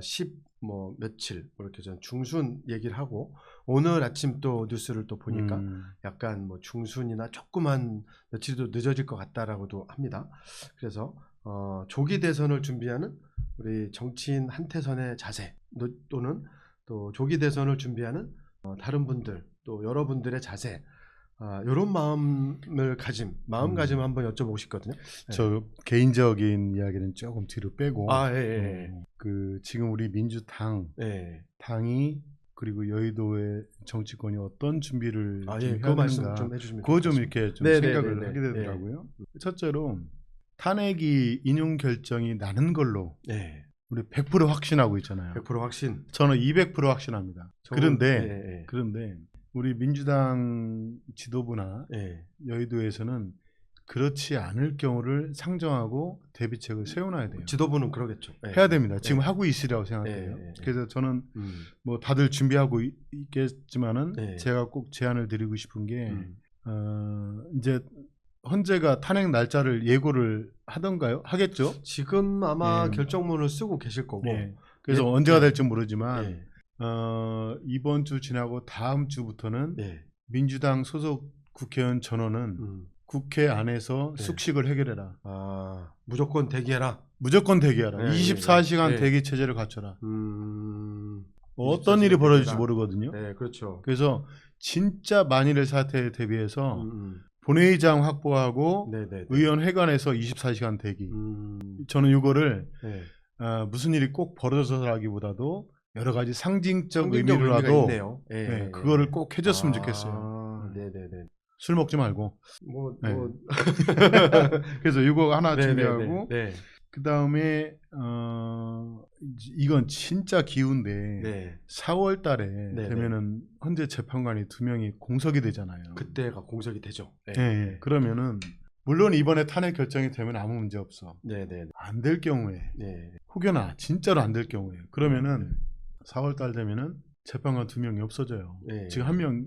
10 뭐 며칠 뭐 이렇게 전 중순 얘기를 하고 오늘 아침 또 뉴스를 또 보니까 약간 뭐 중순이나 조그만 며칠이 더 늦어질 것 같다라고도 합니다. 그래서 조기 대선을 준비하는 우리 정치인 한태선의 자세 또는 또 조기 대선을 준비하는 다른 분들 또 여러분들의 자세 이런 마음가짐 한번 여쭤보고 싶거든요. 네. 저 개인적인 이야기는 조금 뒤로 빼고 예. 그 지금 우리 민주당 당이 그리고 여의도의 정치권이 어떤 준비를 좀 예, 해야 그 말씀 되는가 좀 해주시면 그거 좀 좋겠습니다. 이렇게 좀 네, 생각을 네, 네, 하게 네. 되더라고요. 첫째로 탄핵이 인용 결정이 나는 걸로 네. 우리 100% 확신하고 있잖아요. 100% 확신. 저는 200% 확신합니다. 저는, 그런데 우리 민주당 지도부나 예. 여의도에서는 그렇지 않을 경우를 상정하고 대비책을 세워놔야 돼요. 지도부는 그러겠죠. 예. 해야 됩니다. 지금 예. 하고 있으리라고 생각해요. 예. 그래서 저는 뭐 다들 준비하고 있겠지만은 예. 제가 꼭 제안을 드리고 싶은 게 이제 헌재가 탄핵 날짜를 예고를 하던가요? 하겠죠? 지금 아마 예. 결정문을 쓰고 계실 거고. 예. 그래서 예. 언제가 예. 될지 모르지만 예. 이번 주 지나고 다음 주부터는 예. 민주당 소속 국회의원 전원은 국회 안에서 네. 숙식을 해결해라. 무조건 대기해라. 무조건 대기하라. 네, 24시간 네. 대기 체제를 갖춰라. 어떤 24시간 일이 벌어질지 대기해라. 모르거든요. 네, 그렇죠. 그래서 진짜 만일의 사태에 대비해서 본회의장 확보하고 네네. 의원회관에서 24시간 대기. 저는 이거를 네. 무슨 일이 꼭 벌어져서라기보다도 여러 가지 상징적 의미가 의미로라도 있네요. 예. 네, 그거를 꼭 해줬으면 좋겠어요. 네네네. 술 먹지 말고. 네. 그래서 이거 하나 네네네. 준비하고 네. 그 다음에 이건 진짜 기운데 네. 4월 달에 네네. 되면은 헌재 재판관이 2명이 공석이 되잖아요. 그때가 공석이 되죠. 네. 네. 그러면은 물론 이번에 탄핵 결정이 되면 아무 문제 없어. 네네. 안 될 경우에 네. 혹여나 진짜로 안 될 경우에 그러면은 4월 달 되면은 재판관 2명이 없어져요. 네. 지금 1명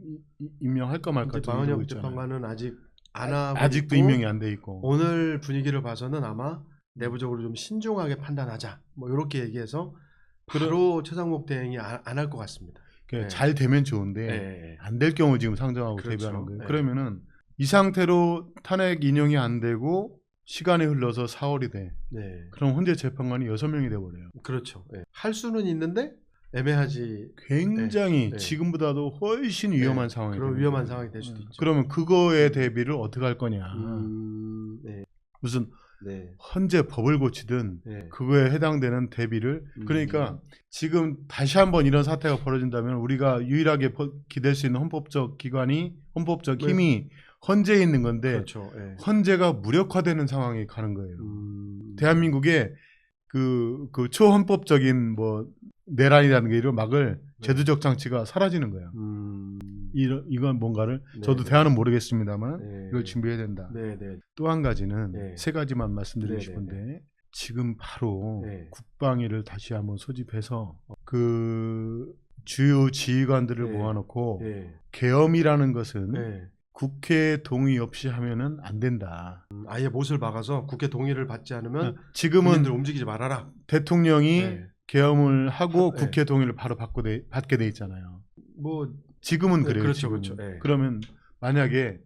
임명할까 말까 마은영 재판관은 아직 안 하고 아직도 있고, 임명이 안 돼 있고 오늘 분위기를 봐서는 아마 내부적으로 좀 신중하게 판단하자 뭐 이렇게 얘기해서 바로 최상목 대행이 안 할 것 같습니다. 네. 잘 되면 좋은데 네. 안 될 경우 지금 상정하고 그렇죠. 대비하는 거예요. 네. 그러면은 이 상태로 탄핵 인용이 안 되고 시간이 흘러서 4월이 돼. 네. 그럼 헌재 재판관이 6명이 돼버려요. 그렇죠. 네. 할 수는 있는데 애매하지. 굉장히 네. 지금보다도 훨씬 위험한 네. 상황이 그런 되는 위험한 거예요. 상황이 될 수도 있죠. 그러면 그거에 대비를 어떻게 할 거냐. 네. 무슨 네. 헌재 법을 고치든 네. 그거에 해당되는 대비를 그러니까 지금 다시 한번 이런 사태가 벌어진다면 우리가 유일하게 기댈 수 있는 헌법적 기관이 헌법적 힘이 헌재에 있는 건데 그렇죠. 네. 헌재가 무력화되는 상황이 가는 거예요. 대한민국의 그 초헌법적인 뭐 내란이라는 게 이런 막을 제도적 장치가 사라지는 거예요. 이건 뭔가를 저도 대안은 모르겠습니다만 이걸 준비해야 된다. 또 한 가지는 세 가지만 말씀드리고 싶은데 지금 바로 국방위를 다시 한번 소집해서 그 주요 지휘관들을 모아놓고 계엄이라는 것은 국회 동의 없이 하면은 안 된다. 아예 못을 박아서 국회 동의를 받지 않으면 지금은 국민들 움직이지 말아라. 대통령이 계엄을 하고 국회 동의를 바로 받게 돼 있잖아요. 뭐 지금은 그래요. 그렇죠, 지금은. 그렇죠. 그러면 만약에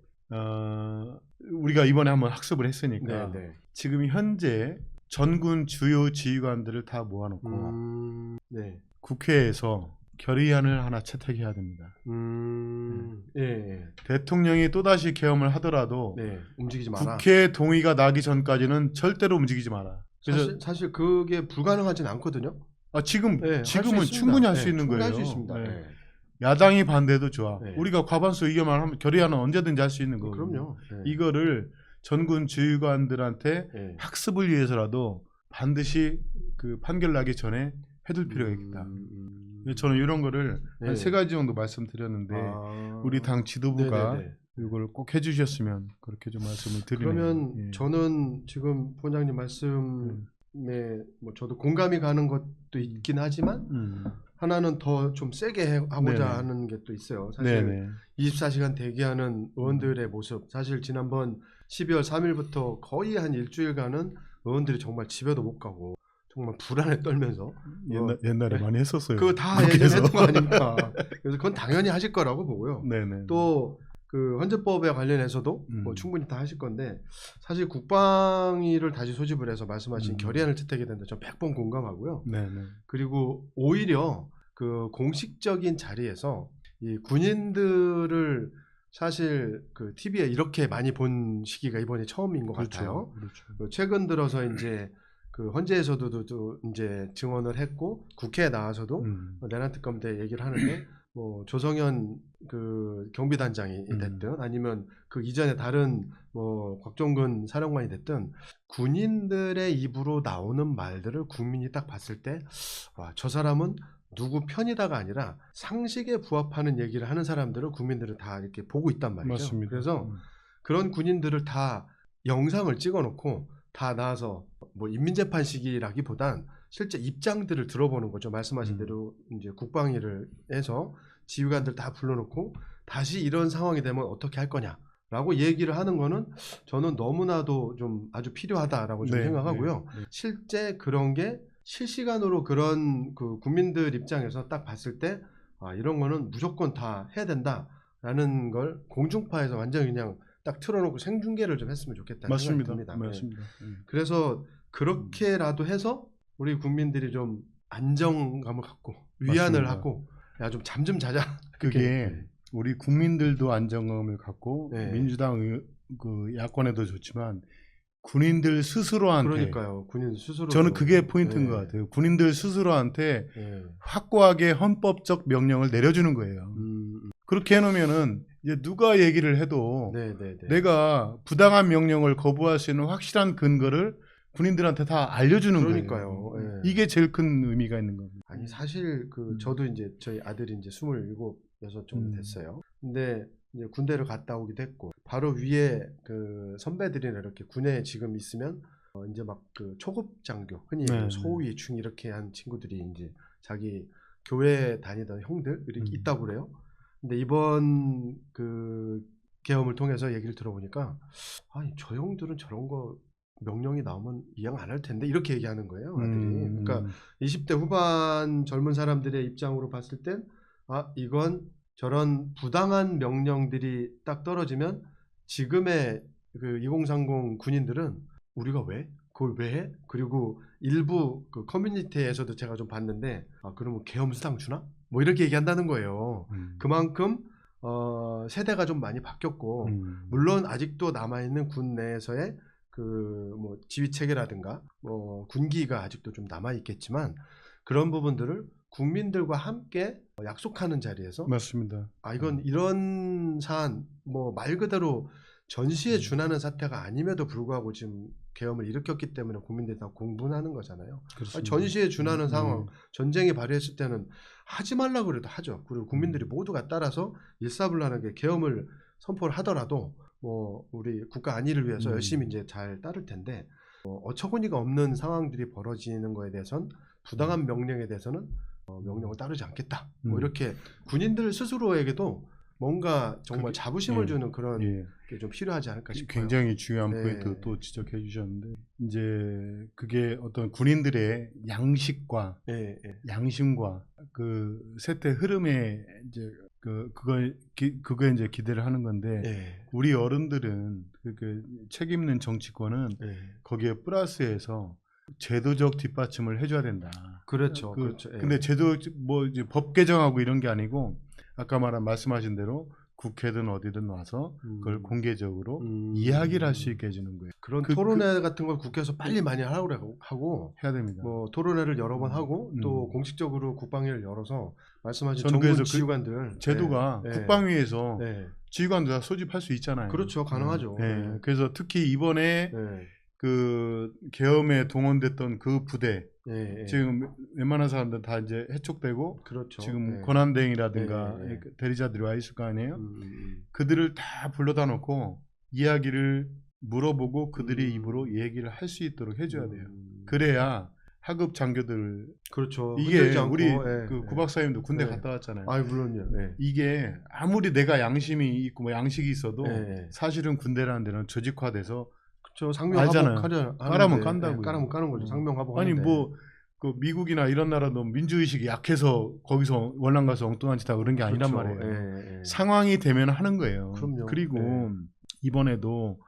우리가 이번에 한번 학습을 했으니까 지금 현재 전군 주요 지휘관들을 다 모아놓고 국회에서 결의안을 하나 채택해야 됩니다. 예. 대통령이 또다시 계엄을 하더라도 네. 움직이지 마라. 국회 동의가 나기 전까지는 절대로 움직이지 마라. 그래서 사실 그게 불가능하진 않거든요. 지금은 네, 충분히 할 수 있는 충분히 거예요. 할 수 있습니다. 네. 네. 야당이 반대도 좋아. 네. 우리가 과반수 의견만 하면 결의안은 언제든지 할 수 있는 거고. 그럼요. 네. 이거를 전군 지휘관들한테 네. 학습을 위해서라도 반드시 그 판결 나기 전에 해둘 필요가 있다. 저는 이런 거를 네. 한 3가지 정도 말씀드렸는데 우리 당 지도부가 네네네. 이걸 꼭 해주셨으면 그렇게 좀 말씀을 드리네요. 그러면 예. 저는 지금 부원장님 말씀에 뭐 저도 공감이 가는 것도 있긴 하지만 하나는 더 좀 세게 하고자 네네. 하는 게 또 있어요. 사실 네네. 24시간 대기하는 의원들의 모습, 사실 지난번 12월 3일부터 거의 한 일주일간은 의원들이 정말 집에도 못 가고 정말 불안에 떨면서 옛날에 네. 많이 했었어요. 그거 다 국회에서. 예전에 했던 거 아닙니까? 그래서 그건 당연히 하실 거라고 보고요. 네네. 또 그 헌재법에 관련해서도 뭐 충분히 다 하실 건데 사실 국방위를 다시 소집을 해서 말씀하신 결의안을 채택이 된다. 전 100번 공감하고요. 네네. 그리고 오히려 그 공식적인 자리에서 이 군인들을 사실 그 TV에 이렇게 많이 본 시기가 이번이 처음인 것 같아요. 그렇죠. 최근 들어서 이제 그 헌재에서도 또 이제 증언을 했고 국회에 나와서도 내란 특검 때 얘기를 하는데 뭐 조성현 그 경비단장이 됐든 아니면 그 이전에 다른 뭐 곽종근 사령관이 됐든 군인들의 입으로 나오는 말들을 국민이 딱 봤을 때 와, 저 사람은 누구 편이다가 아니라 상식에 부합하는 얘기를 하는 사람들을 국민들은 다 이렇게 보고 있단 말이죠. 맞습니다. 그래서 그런 군인들을 다 영상을 찍어놓고 다 나와서 뭐 인민재판식이라기보단 실제 입장들을 들어보는 거죠. 말씀하신 대로 이제 국방위를 해서 지휘관들 다 불러놓고 다시 이런 상황이 되면 어떻게 할 거냐라고 얘기를 하는 거는 저는 너무나도 좀 아주 필요하다라고 좀 생각하고요. 실제 그런 게 실시간으로 그런 그 국민들 입장에서 딱 봤을 때 이런 거는 무조건 다 해야 된다라는 걸 공중파에서 완전히 그냥 딱 틀어놓고 생중계를 좀 했으면 좋겠다는 생각이 듭니다. 맞습니다. 그래서 그렇게라도 해서 우리 국민들이 좀 안정감을 갖고 위안을 맞습니다. 하고 야 좀 잠 좀 자자. 그게 우리 국민들도 안정감을 갖고 네. 민주당 그 야권에도 좋지만 군인들 스스로한테 그러니까요. 군인 스스로 저는 그게 포인트인 것 같아요. 군인들 스스로한테 확고하게 헌법적 명령을 내려주는 거예요. 그렇게 해놓으면은 이제 누가 얘기를 해도 내가 부당한 명령을 거부할 수 있는 확실한 근거를 군인들한테 다 알려주는 그러니까요. 거예요. 이게 제일 큰 의미가 있는 겁니다. 아니 사실 그 저도 이제 저희 아들이 이제 27, 6 정도 됐어요. 근데 이제 군대를 갔다 오기도 했고 바로 위에 그 선배들이나 이렇게 군에 지금 있으면 이제 막 그 초급 장교 흔히 소위 중 이렇게 한 친구들이 이제 자기 교회 다니던 형들 이렇게 있다고 그래요. 근데 이번 그 계엄을 통해서 얘기를 들어보니까 아니 저 형들은 저런 거 명령이 나오면 이행 안 할 텐데 이렇게 얘기하는 거예요, 아들이. 그러니까 20대 후반 젊은 사람들의 입장으로 봤을 땐 이건 저런 부당한 명령들이 딱 떨어지면 지금의 그 2030 군인들은 우리가 왜? 그걸 왜 해? 그리고 일부 그 커뮤니티에서도 제가 좀 봤는데 그러면 계엄 수당 주나? 뭐 이렇게 얘기한다는 거예요. 그만큼 세대가 좀 많이 바뀌었고 물론 아직도 남아있는 군 내에서의 그 뭐 지휘 체계라든가 뭐 군기가 아직도 좀 남아 있겠지만 그런 부분들을 국민들과 함께 약속하는 자리에서 맞습니다. 이건 이런 사안 뭐 말 그대로 전시에 준하는 사태가 아님에도 불구하고 지금 계엄을 일으켰기 때문에 국민들이 다 공분하는 거잖아요. 전시에 준하는 상황, 전쟁이 발휘했을 때는 하지 말라고 그래도 하죠. 그리고 국민들이 모두가 따라서 일사불란하게 계엄을 선포를 하더라도 뭐 우리 국가 안위를 위해서 열심히 이제 잘 따를 텐데 어처구니가 없는 상황들이 벌어지는 거에 대해서는 부당한 명령에 대해서는 명령을 따르지 않겠다. 뭐 이렇게 군인들 스스로에게도 뭔가 정말 자부심을 주는 그런 게 좀 필요하지 않을까 싶어요. 굉장히 중요한 포인트 또 지적해 주셨는데 이제 그게 어떤 군인들의 양식과 양심과 그 세태 흐름에 이제 그거에 이제 기대를 하는 건데 우리 어른들은 그 책임있는 정치권은 거기에 플러스해서 제도적 뒷받침을 해줘야 된다. 그렇죠. 그렇죠. 예. 근데 제도 뭐 이제 법 개정하고 이런 게 아니고 아까 말씀하신 대로 국회든 어디든 와서 그걸 공개적으로 이야기를 할 수 있게 해주는 거예요. 그런 토론회 같은 걸 국회에서 빨리 많이 하고 해야 됩니다. 뭐 토론회를 여러 번 하고 또 공식적으로 국방위를 열어서 말씀하신 저는 정부 그래서 지휘관들 제도가 네. 국방위에서 네. 지휘관들 다 소집할 수 있잖아요. 그렇죠. 가능하죠. 네. 네. 그래서 특히 이번에 네. 그 계엄에 동원됐던 그 부대 네. 지금 웬만한 사람들 다 이제 해촉되고 그렇죠. 지금 네. 권한대행이라든가 네. 대리자들이 와 있을 거 아니에요. 그들을 다 불러다 놓고 이야기를 물어보고 그들의 입으로 얘기를 할 수 있도록 해줘야 돼요. 그래야 하급 장교들 그렇죠. 이게 흔들지 않고, 우리 예, 그 예. 구박사님도 군대 예. 갔다 왔잖아요. 아이 물론요. 예. 이게 아무리 내가 양심이 있고 뭐 양식이 있어도 예. 사실은 군대라는 데는 조직화돼서 그렇죠. 상명 알잖아요. 하복 까라면 깐다고요. 까라면 까는 거죠. 상명 하복. 아니 하는데. 뭐 그 미국이나 이런 나라도 민주의식이 약해서 거기서 월남 가서 엉뚱한 짓 하고 그런 게 아니란 그렇죠. 말이에요. 예. 상황이 되면 하는 거예요. 그럼요. 그리고 예. 이번에도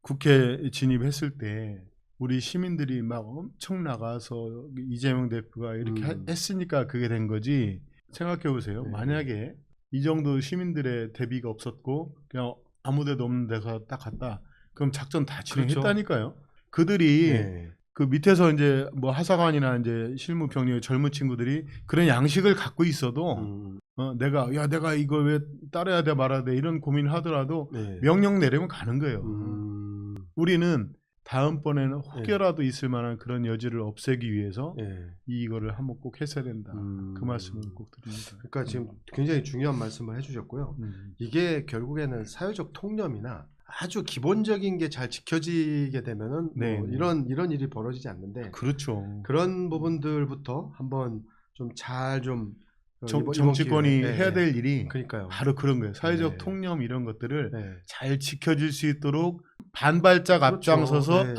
국회 진입했을 때 우리 시민들이 막 엄청 나가서 이재명 대표가 이렇게 했으니까 그게 된 거지. 생각해 보세요. 네. 만약에 이 정도 시민들의 대비가 없었고 그냥 아무데도 없는 데서 딱 갔다. 그럼 작전 다 진행했다니까요. 그들이 예. 그 밑에서 이제 뭐 하사관이나 이제 실무 병력의 젊은 친구들이 그런 양식을 갖고 있어도 내가 이걸 왜 따라야 돼 말아야 돼 이런 고민을 하더라도 네. 명령 내리면 가는 거예요. 우리는 다음번에는 혹여라도 있을 만한 그런 여지를 없애기 위해서 이거를 한번 꼭 했어야 된다. 그 말씀을 꼭 드립니다. 그러니까 지금 굉장히 중요한 말씀을 해주셨고요. 이게 결국에는 사회적 통념이나 아주 기본적인 게 잘 지켜지게 되면은 네. 뭐 이런 일이 벌어지지 않는데 그렇죠. 그런 부분들부터 한번 좀 잘 좀 정치권이 기회에, 해야 될 일이 그러니까요. 바로 그런 거예요. 사회적 네. 통념 이런 것들을 네. 잘 지켜질 수 있도록 반발짝 그렇죠. 앞장서서 네.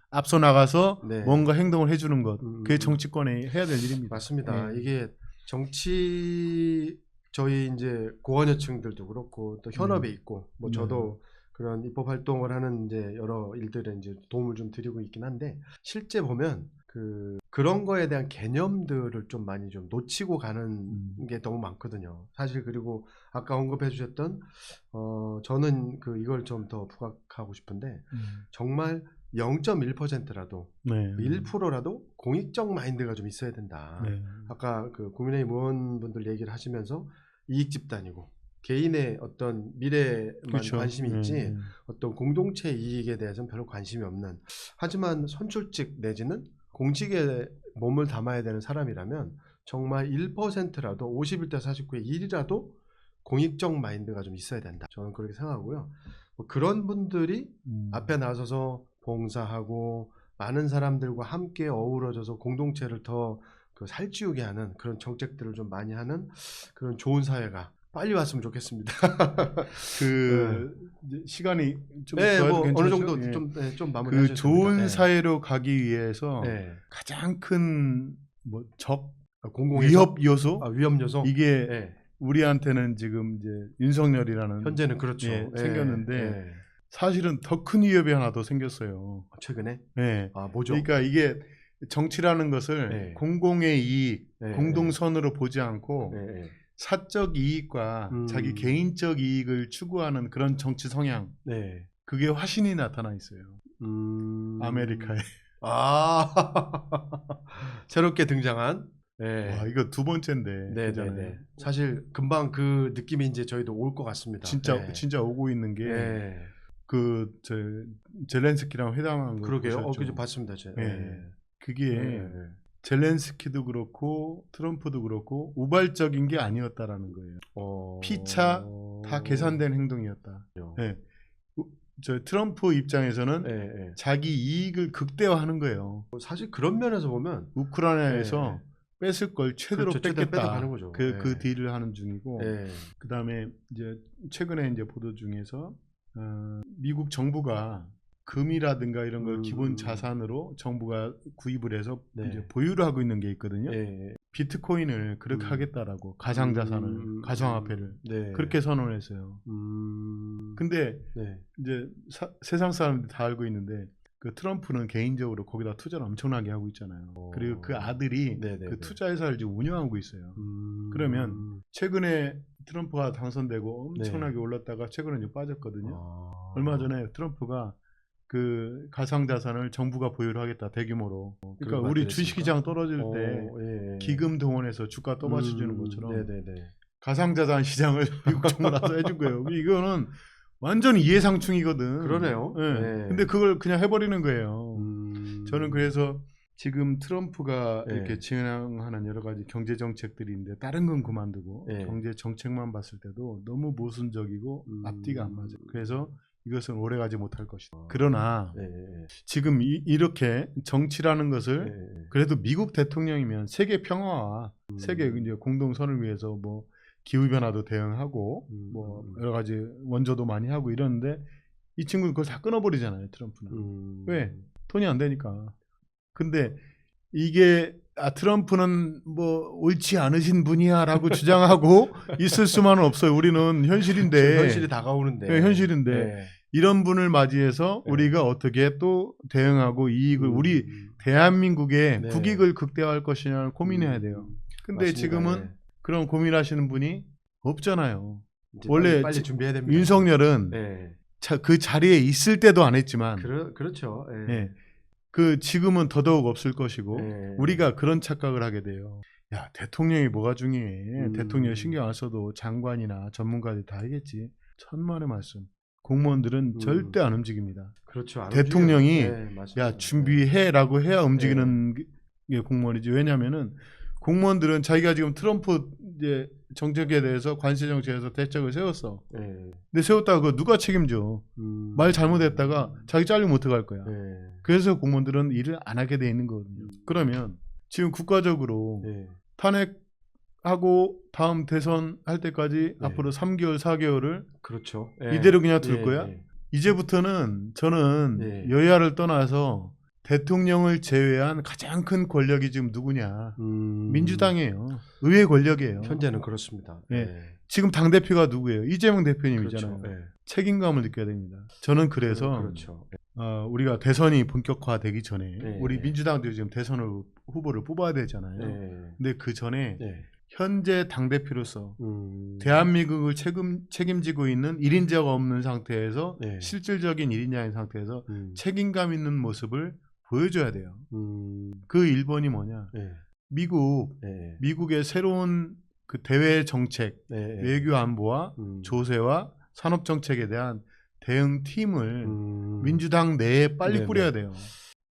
앞서 나가서 네. 뭔가 행동을 해주는 것. 그게 정치권이 해야 될 일입니다. 맞습니다. 네. 이게 저희 이제 고관여층들도 그렇고 또 현업에 있고 뭐 저도 그런 입법 활동을 하는 이제 여러 일들에 이제 도움을 좀 드리고 있긴 한데 실제 보면 그런 거에 대한 개념들을 좀 많이 좀 놓치고 가는 게 너무 많거든요. 사실 그리고 아까 언급해 주셨던 저는 이걸 좀 더 부각하고 싶은데 정말 0.1%라도 네. 1%라도 공익적 마인드가 좀 있어야 된다. 네. 아까 국민의힘 의원분들 얘기를 하시면서 이익 집단이고 개인의 어떤 미래만 그렇죠. 관심이 있지 어떤 공동체 이익에 대해서는 별로 관심이 없는, 하지만 선출직 내지는 공직에 몸을 담아야 되는 사람이라면 정말 1%라도 51대 49의 1이라도 공익적 마인드가 좀 있어야 된다. 저는 그렇게 생각하고요. 뭐 그런 분들이 앞에 나서서 봉사하고 많은 사람들과 함께 어우러져서 공동체를 더 살찌우게 하는 그런 정책들을 좀 많이 하는 그런 좋은 사회가 빨리 왔으면 좋겠습니다. 이제 시간이 좀 뭐 괜찮죠? 어느 정도 예. 좀 마무리하셨습니다. 좋은 사회로 가기 위해서 네. 가장 큰 공공에서? 위협 요소 위협 요소 이게 네. 우리한테는 지금 이제 윤석열이라는 현재는 그렇죠. 생겼는데 사실은 더 큰 위협이 하나 더 생겼어요. 최근에? 네. 뭐죠? 그러니까 이게 정치라는 것을 공공의 이익, 공동선으로 보지 않고 사적 이익과 자기 개인적 이익을 추구하는 그런 정치 성향. 그게 화신이 나타나 있어요. 아메리카에. 새롭게 등장한. 와, 이거 두 번째인데. 네네네. 사실 금방 그 느낌이 이제 저희도 올 것 같습니다. 진짜 오고 있는 게 젤렌스키랑 회담한 거 그러게요. 그저 봤습니다. 그게 젤렌스키도 그렇고 트럼프도 그렇고 우발적인 게 아니었다라는 거예요. 피차 다 계산된 행동이었다. 저 트럼프 입장에서는 자기 이익을 극대화하는 거예요. 사실 그런 면에서 보면 우크라이나에서 뺏을 걸 최대로 뺏겠다. 뺏어가는 거죠. 그 딜을 하는 중이고. 그다음에 이제 최근에 이제 보도 중에서 미국 정부가 금이라든가 이런 걸 기본 자산으로 정부가 구입을 해서 이제 보유를 하고 있는 게 있거든요. 비트코인을 그렇게 하겠다라고 가상 자산을, 가상화폐를 그렇게 선언했어요. 근데 이제 세상 사람들이 다 알고 있는데 그 트럼프는 개인적으로 거기다 투자를 엄청나게 하고 있잖아요. 그리고 그 아들이 네네네. 그 투자회사를 지금 운영하고 있어요. 그러면 최근에 트럼프가 당선되고 엄청나게 올랐다가 최근에 좀 빠졌거든요. 얼마 전에 트럼프가 그 가상자산을 정부가 보유를 하겠다 대규모로. 그러니까 우리 주식시장 떨어질 때 예. 기금 동원해서 주가 떠받쳐주는 것처럼 네네네. 가상자산 시장을 미국 정부 나서 해준 거예요. 이거는 완전히 이해상충이거든. 그러네요. 예. 네. 근데 그걸 그냥 해버리는 거예요. 저는 그래서 지금 트럼프가 네. 이렇게 진행하는 여러 가지 경제 정책들이 있는데 다른 건 그만두고 네. 경제 정책만 봤을 때도 너무 모순적이고 앞뒤가 안 맞아요. 그래서 이것은 오래가지 못할 것이다. 그러나 네. 지금 이렇게 정치라는 것을 네. 그래도 미국 대통령이면 세계 평화와 세계 이제 공동선을 위해서 뭐 기후 변화도 대응하고 뭐 여러 가지 원조도 많이 하고 이러는데 이 친구는 그걸 다 끊어버리잖아요. 트럼프는. 왜? 돈이 안 되니까. 근데 이게 트럼프는 뭐 옳지 않으신 분이야라고 주장하고 있을 수만은 없어요. 우리는 현실인데. 현실이 다가오는데. 네, 현실인데 네. 이런 분을 맞이해서 네. 우리가 어떻게 또 대응하고 이익을 우리 대한민국의 네. 국익을 극대화할 것이냐를 고민해야 돼요. 근데 맞습니다. 지금은 네. 그런 고민하시는 분이 없잖아요. 이제 원래 빨리 준비해야 됩니다. 윤석열은 네. 그 자리에 있을 때도 안 했지만 그렇죠. 네. 예, 그 지금은 더더욱 없을 것이고 네. 우리가 그런 착각을 하게 돼요. 야, 대통령이 뭐가 중요해. 대통령 신경 안 써도 장관이나 전문가들이 다 하겠지. 천만의 말씀. 공무원들은 절대 안 움직입니다. 그렇죠. 안 대통령이 네, 맞습니다. 야 준비해라고 해야 움직이는 게 공무원이지. 왜냐하면은 공무원들은 자기가 지금 트럼프 이제 정책에 대해서 관세 정책에서 대책을 세웠어. 네. 근데 세웠다가 그거 누가 책임져? 말 잘못했다가 자기 잘리면 어떡할 거야. 네. 그래서 공무원들은 일을 안 하게 돼 있는 거거든요. 그러면 지금 국가적으로 네. 탄핵하고 다음 대선 할 때까지 네. 앞으로 3개월, 4개월을 그렇죠. 이대로 그냥 둘 예, 거야? 예. 이제부터는 저는 네. 여야를 떠나서 대통령을 제외한 가장 큰 권력이 지금 누구냐? 민주당이에요. 의회 권력이에요. 현재는 그렇습니다. 네. 네. 지금 당대표가 누구예요? 이재명 대표님이잖아요. 그렇죠. 네. 책임감을 느껴야 됩니다. 저는 그래서 그렇죠. 우리가 대선이 본격화되기 전에 네. 우리 민주당도 지금 대선을 후보를 뽑아야 되잖아요. 네. 근데 그 전에 네. 현재 당대표로서 대한민국을 책임지고 있는 1인자가 없는 상태에서 네. 실질적인 1인자인 상태에서 책임감 있는 모습을 보여줘야 돼요. 그 1번이 뭐냐? 네. 미국의 새로운 그 대외 정책, 네. 외교 안보와 조세와 산업 정책에 대한 대응 팀을 민주당 내에 빨리 네네. 꾸려야 돼요.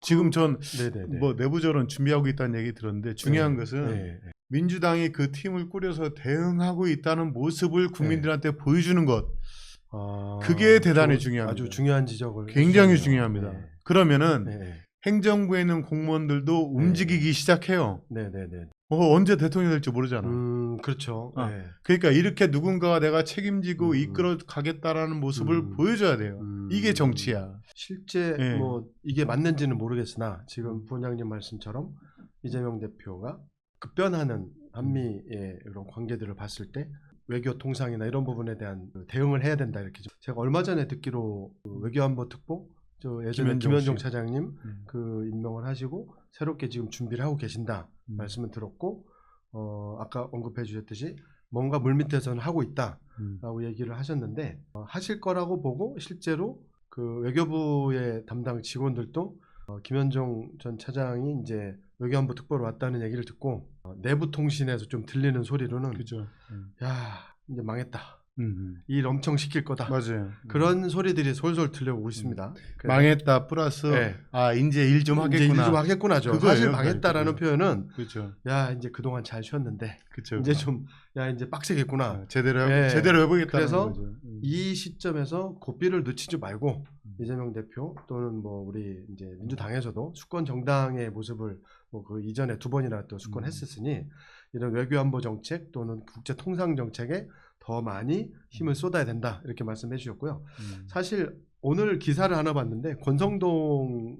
지금 전 네네네. 뭐 내부적으로는 준비하고 있다는 얘기 들었는데 중요한 네. 것은 네. 민주당이 그 팀을 꾸려서 대응하고 있다는 모습을 국민들한테 보여주는 것. 그게 대단히 중요합니다. 아주 중요한 지적을 굉장히 해주셨네요. 중요합니다. 네. 그러면은 네. 행정부에 있는 공무원들도 움직이기 시작해요. 네네네. 언제 대통령이 될지 모르잖아. 그렇죠. 네. 그러니까 이렇게 누군가가 내가 책임지고 이끌어 가겠다라는 모습을 보여줘야 돼요. 이게 정치야. 실제 네. 뭐 이게 맞는지는 모르겠으나 지금 부원장님 말씀처럼 이재명 대표가 급변하는 한미의 그런 관계들을 봤을 때 외교 통상이나 이런 부분에 대한 대응을 해야 된다 이렇게 제가 얼마 전에 듣기로 외교안보 특보 예전에 김현종 차장님 그 임명을 하시고 새롭게 지금 준비를 하고 계신다 말씀을 들었고 아까 언급해 주셨듯이 뭔가 물밑에서는 하고 있다라고 얘기를 하셨는데 하실 거라고 보고 실제로 그 외교부의 담당 직원들도 김현종 전 차장이 이제 외교안보 특보로 왔다는 얘기를 듣고 내부 통신에서 좀 들리는 소리로는 그죠. 야 이제 망했다. 일 엄청 시킬 거다. 맞아요. 그런 소리들이 솔솔 들려오고 있습니다. 망했다 플러스 네. 이제 일 좀 하겠구나. 이제 일 좀 하겠구나죠. 그거예요, 사실 망했다라는 표현은 그렇죠. 야 이제 그동안 잘 쉬었는데 그쵸. 이제 좀 야 이제 빡세겠구나. 제대로 네. 해보겠다는 그래서 거죠. 이 시점에서 고삐를 늦추지 말고 이재명 대표 또는 뭐 우리 이제 민주당에서도 수권 정당의 모습을 뭐 그 이전에 2번이나 또 수권했었으니 이런 외교안보 정책 또는 국제 통상 정책에 더 많이 힘을 쏟아야 된다 이렇게 말씀해 주셨고요. 사실 오늘 기사를 하나 봤는데 권성동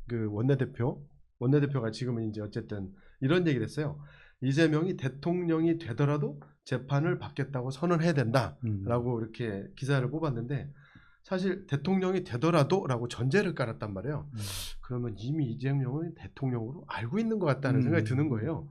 그 원내대표가 지금은 이제 어쨌든 이런 얘기를 했어요. 이재명이 대통령이 되더라도 재판을 받겠다고 선언해야 된다라고 이렇게 기사를 뽑았는데 사실 대통령이 되더라도라고 전제를 깔았단 말이에요. 그러면 이미 이재명은 대통령으로 알고 있는 것 같다는 생각이 드는 거예요.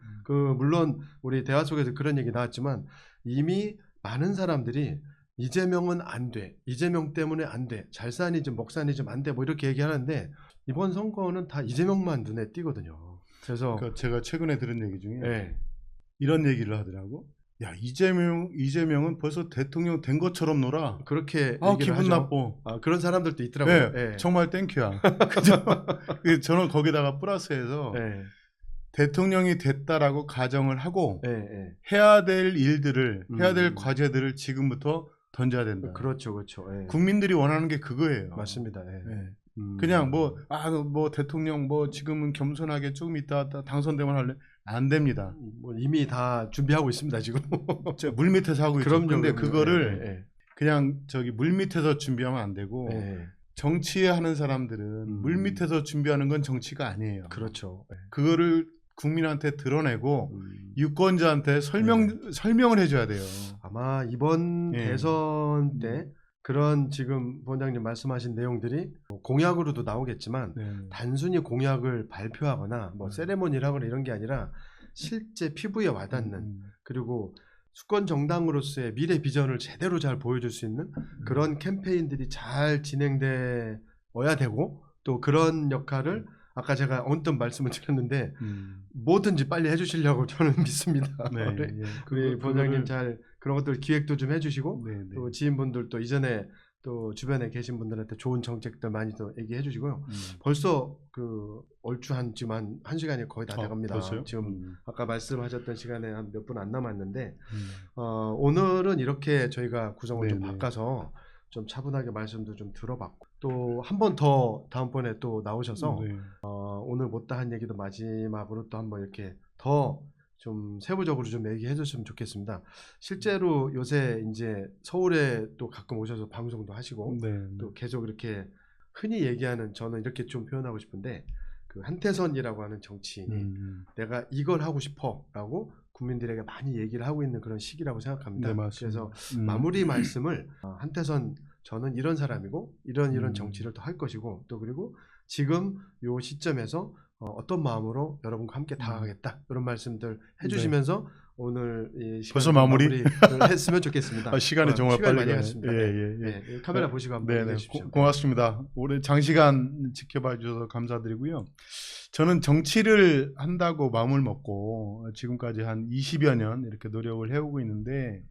물론 우리 대화 속에서 그런 얘기 나왔지만 이미 많은 사람들이 이재명은 안 돼, 이재명 때문에 안 돼, 잘사니즘, 먹사니즘 안 돼, 뭐 이렇게 얘기하는데 이번 선거는 다 이재명만 눈에 띄거든요. 그래서 그러니까 제가 최근에 들은 얘기 중에 네. 이런 얘기를 하더라고. 야, 이재명은 벌써 대통령 된 것처럼 놀아. 그렇게 아, 얘기를 기분 하죠. 나빠. 그런 사람들도 있더라고요. 네, 네. 정말 땡큐야. 그죠? 저는 거기다가 플러스해서 네. 대통령이 됐다라고 가정을 하고 네. 네. 해야 될 일들을, 해야 될 과제들을 지금부터 던져야 된다. 그렇죠, 그렇죠. 네. 국민들이 원하는 게 그거예요. 맞습니다. 네. 네. 그냥 뭐 대통령 지금은 겸손하게 조금 있다 당선되면 할래? 안 됩니다. 뭐 이미 다 준비하고 있습니다 지금. 물 밑에서 하고 있죠. 그런데 그거를 네. 그냥 물 밑에서 준비하면 안 되고 네. 정치하는 사람들은 물 밑에서 준비하는 건 정치가 아니에요. 그렇죠. 네. 그거를 국민한테 드러내고 유권자한테 설명을 해줘야 돼요. 아마 이번 대선 때 그런 지금 본장님 말씀하신 내용들이 공약으로도 나오겠지만 단순히 공약을 발표하거나 세레모니를 하거나 이런 게 아니라 실제 피부에 와닿는 그리고 수권 정당으로서의 미래 비전을 제대로 잘 보여줄 수 있는 그런 캠페인들이 잘 진행되어야 되고 또 그런 역할을 아까 제가 언뜻 말씀을 드렸는데 뭐든지 빨리 해주시려고 저는 믿습니다. 우리 본장님 잘 그런 것들 기획도 좀 해주시고 또 지인분들도 이전에 또 주변에 계신 분들한테 좋은 정책들 많이 또 얘기해 주시고요. 벌써 얼추 지금 한 시간이 거의 다 돼갑니다. 벌써요? 지금 아까 말씀하셨던 시간에 한 몇 분 안 남았는데 오늘은 이렇게 저희가 구성을 좀 바꿔서 좀 차분하게 말씀도 좀 들어봤고 또 한 번 더 다음번에 또 나오셔서 오늘 못다한 얘기도 마지막으로 또 한번 이렇게 더 좀 세부적으로 좀 얘기해 주셨으면 좋겠습니다. 실제로 요새 이제 서울에 또 가끔 오셔서 방송도 하시고 또 계속 이렇게 흔히 얘기하는 저는 이렇게 좀 표현하고 싶은데 한태선이라고 하는 정치인이 내가 이걸 하고 싶어라고 국민들에게 많이 얘기를 하고 있는 그런 시기라고 생각합니다. 그래서 마무리 말씀을 한태선 저는 이런 사람이고 이런 정치를 또 할 것이고 또 그리고 지금 요 시점에서 어떤 마음으로 여러분과 함께 다가가겠다 이런 말씀들 해주시면서 오늘 이 시간 벌써 마무리를 했으면 좋겠습니다. 시간이 정말 빨리 많이 갔습니다. 카메라 보시고 한번 해주십시오. 고맙습니다. 올해 장시간 지켜봐 주셔서 감사드리고요. 저는 정치를 한다고 마음을 먹고 지금까지 한 20여 년 이렇게 노력을 해오고 있는데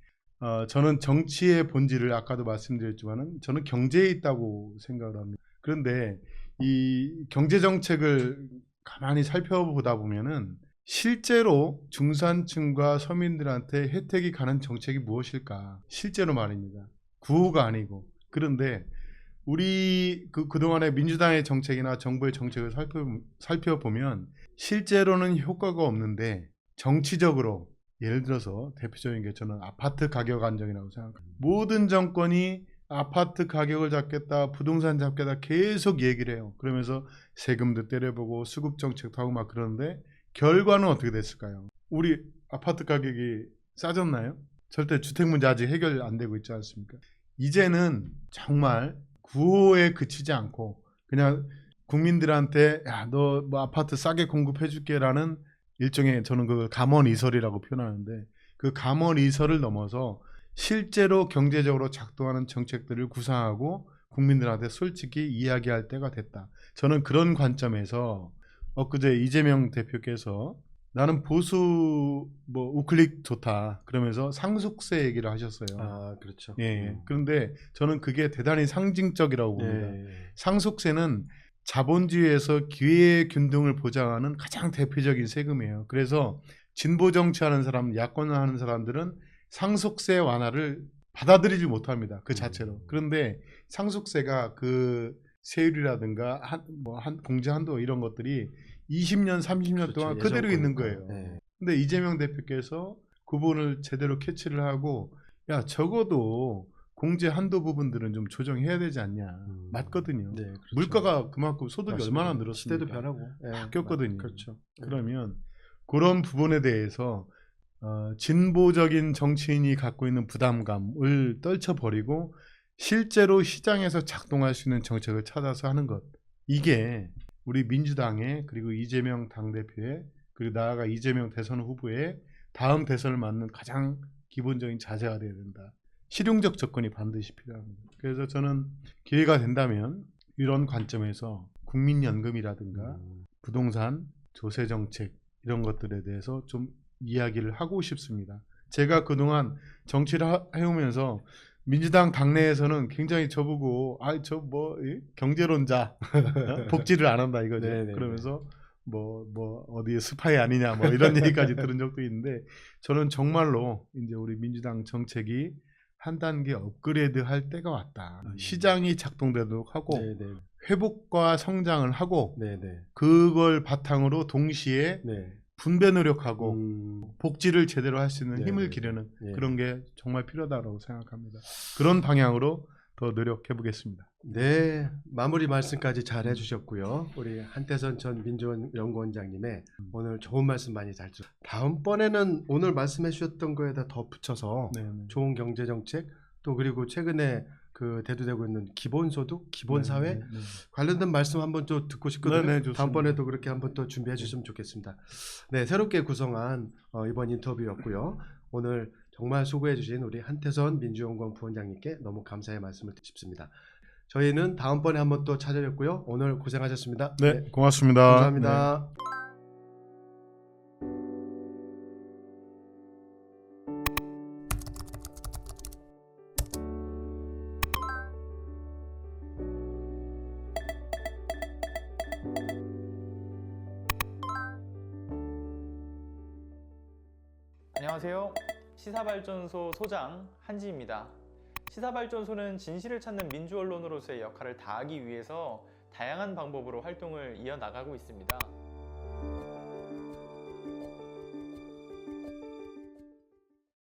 저는 정치의 본질을 아까도 말씀드렸지만은 저는 경제에 있다고 생각을 합니다. 그런데 이 경제 정책을 가만히 살펴보다 보면은 실제로 중산층과 서민들한테 혜택이 가는 정책이 무엇일까? 실제로 말입니다. 구호가 아니고. 그런데 우리 그동안의 민주당의 정책이나 정부의 정책을 살펴보면 실제로는 효과가 없는데 정치적으로 예를 들어서 대표적인 게 저는 아파트 가격 안정이라고 생각합니다. 모든 정권이 아파트 가격을 잡겠다, 부동산 잡겠다 계속 얘기를 해요. 그러면서 세금도 때려보고 수급 정책도 하고 막 그러는데 결과는 어떻게 됐을까요? 우리 아파트 가격이 싸졌나요? 절대 주택 문제 아직 해결 안 되고 있지 않습니까? 이제는 정말 구호에 그치지 않고 그냥 국민들한테 야, 너 뭐 아파트 싸게 공급해 줄게라는 일종의 저는 그걸 감언이설이라고 표현하는데 그 감언이설을 넘어서 실제로 경제적으로 작동하는 정책들을 구상하고 국민들한테 솔직히 이야기할 때가 됐다. 저는 그런 관점에서 엊그제 이재명 대표께서 나는 보수 우클릭 좋다 그러면서 상속세 얘기를 하셨어요. 아, 그렇죠. 그런데 저는 그게 대단히 상징적이라고 봅니다. 상속세는 자본주의에서 기회의 균등을 보장하는 가장 대표적인 세금이에요. 그래서 진보 정치하는 사람, 야권을 하는 사람들은 상속세 완화를 받아들이지 못합니다. 그 자체로. 그런데 상속세가 그 세율이라든가 공제 한도 이런 것들이 20년, 30년 그렇죠. 동안 그대로 있는 거니까. 거예요. 근데 이재명 대표께서 그 부분을 제대로 캐치를 하고 야 적어도 공제 한도 부분들은 좀 조정해야 되지 않냐. 맞거든요. 그렇죠. 물가가 그만큼 소득이 맞습니다. 얼마나 늘었습니까? 시대도 변하고 바뀌었거든요. 그렇죠. 그러면 그런 부분에 대해서 진보적인 정치인이 갖고 있는 부담감을 떨쳐버리고 실제로 시장에서 작동할 수 있는 정책을 찾아서 하는 것. 이게 우리 민주당의 그리고 이재명 당대표의 그리고 나아가 이재명 대선 후보의 다음 대선을 맞는 가장 기본적인 자세가 되어야 된다. 실용적 접근이 반드시 필요합니다. 그래서 저는 기회가 된다면 이런 관점에서 국민연금이라든가 부동산, 조세정책 이런 것들에 대해서 좀 이야기를 하고 싶습니다. 제가 그동안 정치를 해오면서 민주당 당내에서는 굉장히 저보고 저 뭐 경제론자 복지를 안 한다 이거죠. 네네네. 그러면서 뭐 어디에 스파이 아니냐 뭐 이런 얘기까지 들은 적도 있는데 저는 정말로 이제 우리 민주당 정책이 한 단계 업그레이드 할 때가 왔다. 시장이 작동되도록 하고 네네. 회복과 성장을 하고 네네. 그걸 바탕으로 동시에 네. 분배 노력하고 복지를 제대로 할 수 있는 힘을 네네. 기르는 예. 그런 게 정말 필요하다고 생각합니다. 그런 방향으로 더 노력해 보겠습니다. 네, 마무리 말씀까지 잘 해주셨고요. 우리 한태선 전 민주연구원장님의 오늘 좋은 말씀 많이 잘 들었습니다. 다음번에는 오늘 말씀해 주셨던 거에다 더 붙여서 네네. 좋은 경제정책 또 그리고 최근에 그 대두되고 있는 기본소득, 기본사회 네네. 관련된 말씀 한번 또 듣고 싶거든요. 네네, 좋습니다. 다음번에도 그렇게 한번 또 준비해 주시면 좋겠습니다. 네, 새롭게 구성한 이번 인터뷰였고요. 오늘 정말 수고해 주신 우리 한태선 민주연구원 부원장님께 너무 감사의 말씀을 드리고 싶습니다. 저희는 다음번에 한번 또 찾아뵙고요. 오늘 고생하셨습니다. 네, 고맙습니다. 감사합니다. 네. 안녕하세요. 시사발전소 소장 한지입니다. 시사발전소는 진실을 찾는 민주언론으로서의 역할을 다하기 위해서 다양한 방법으로 활동을 이어나가고 있습니다.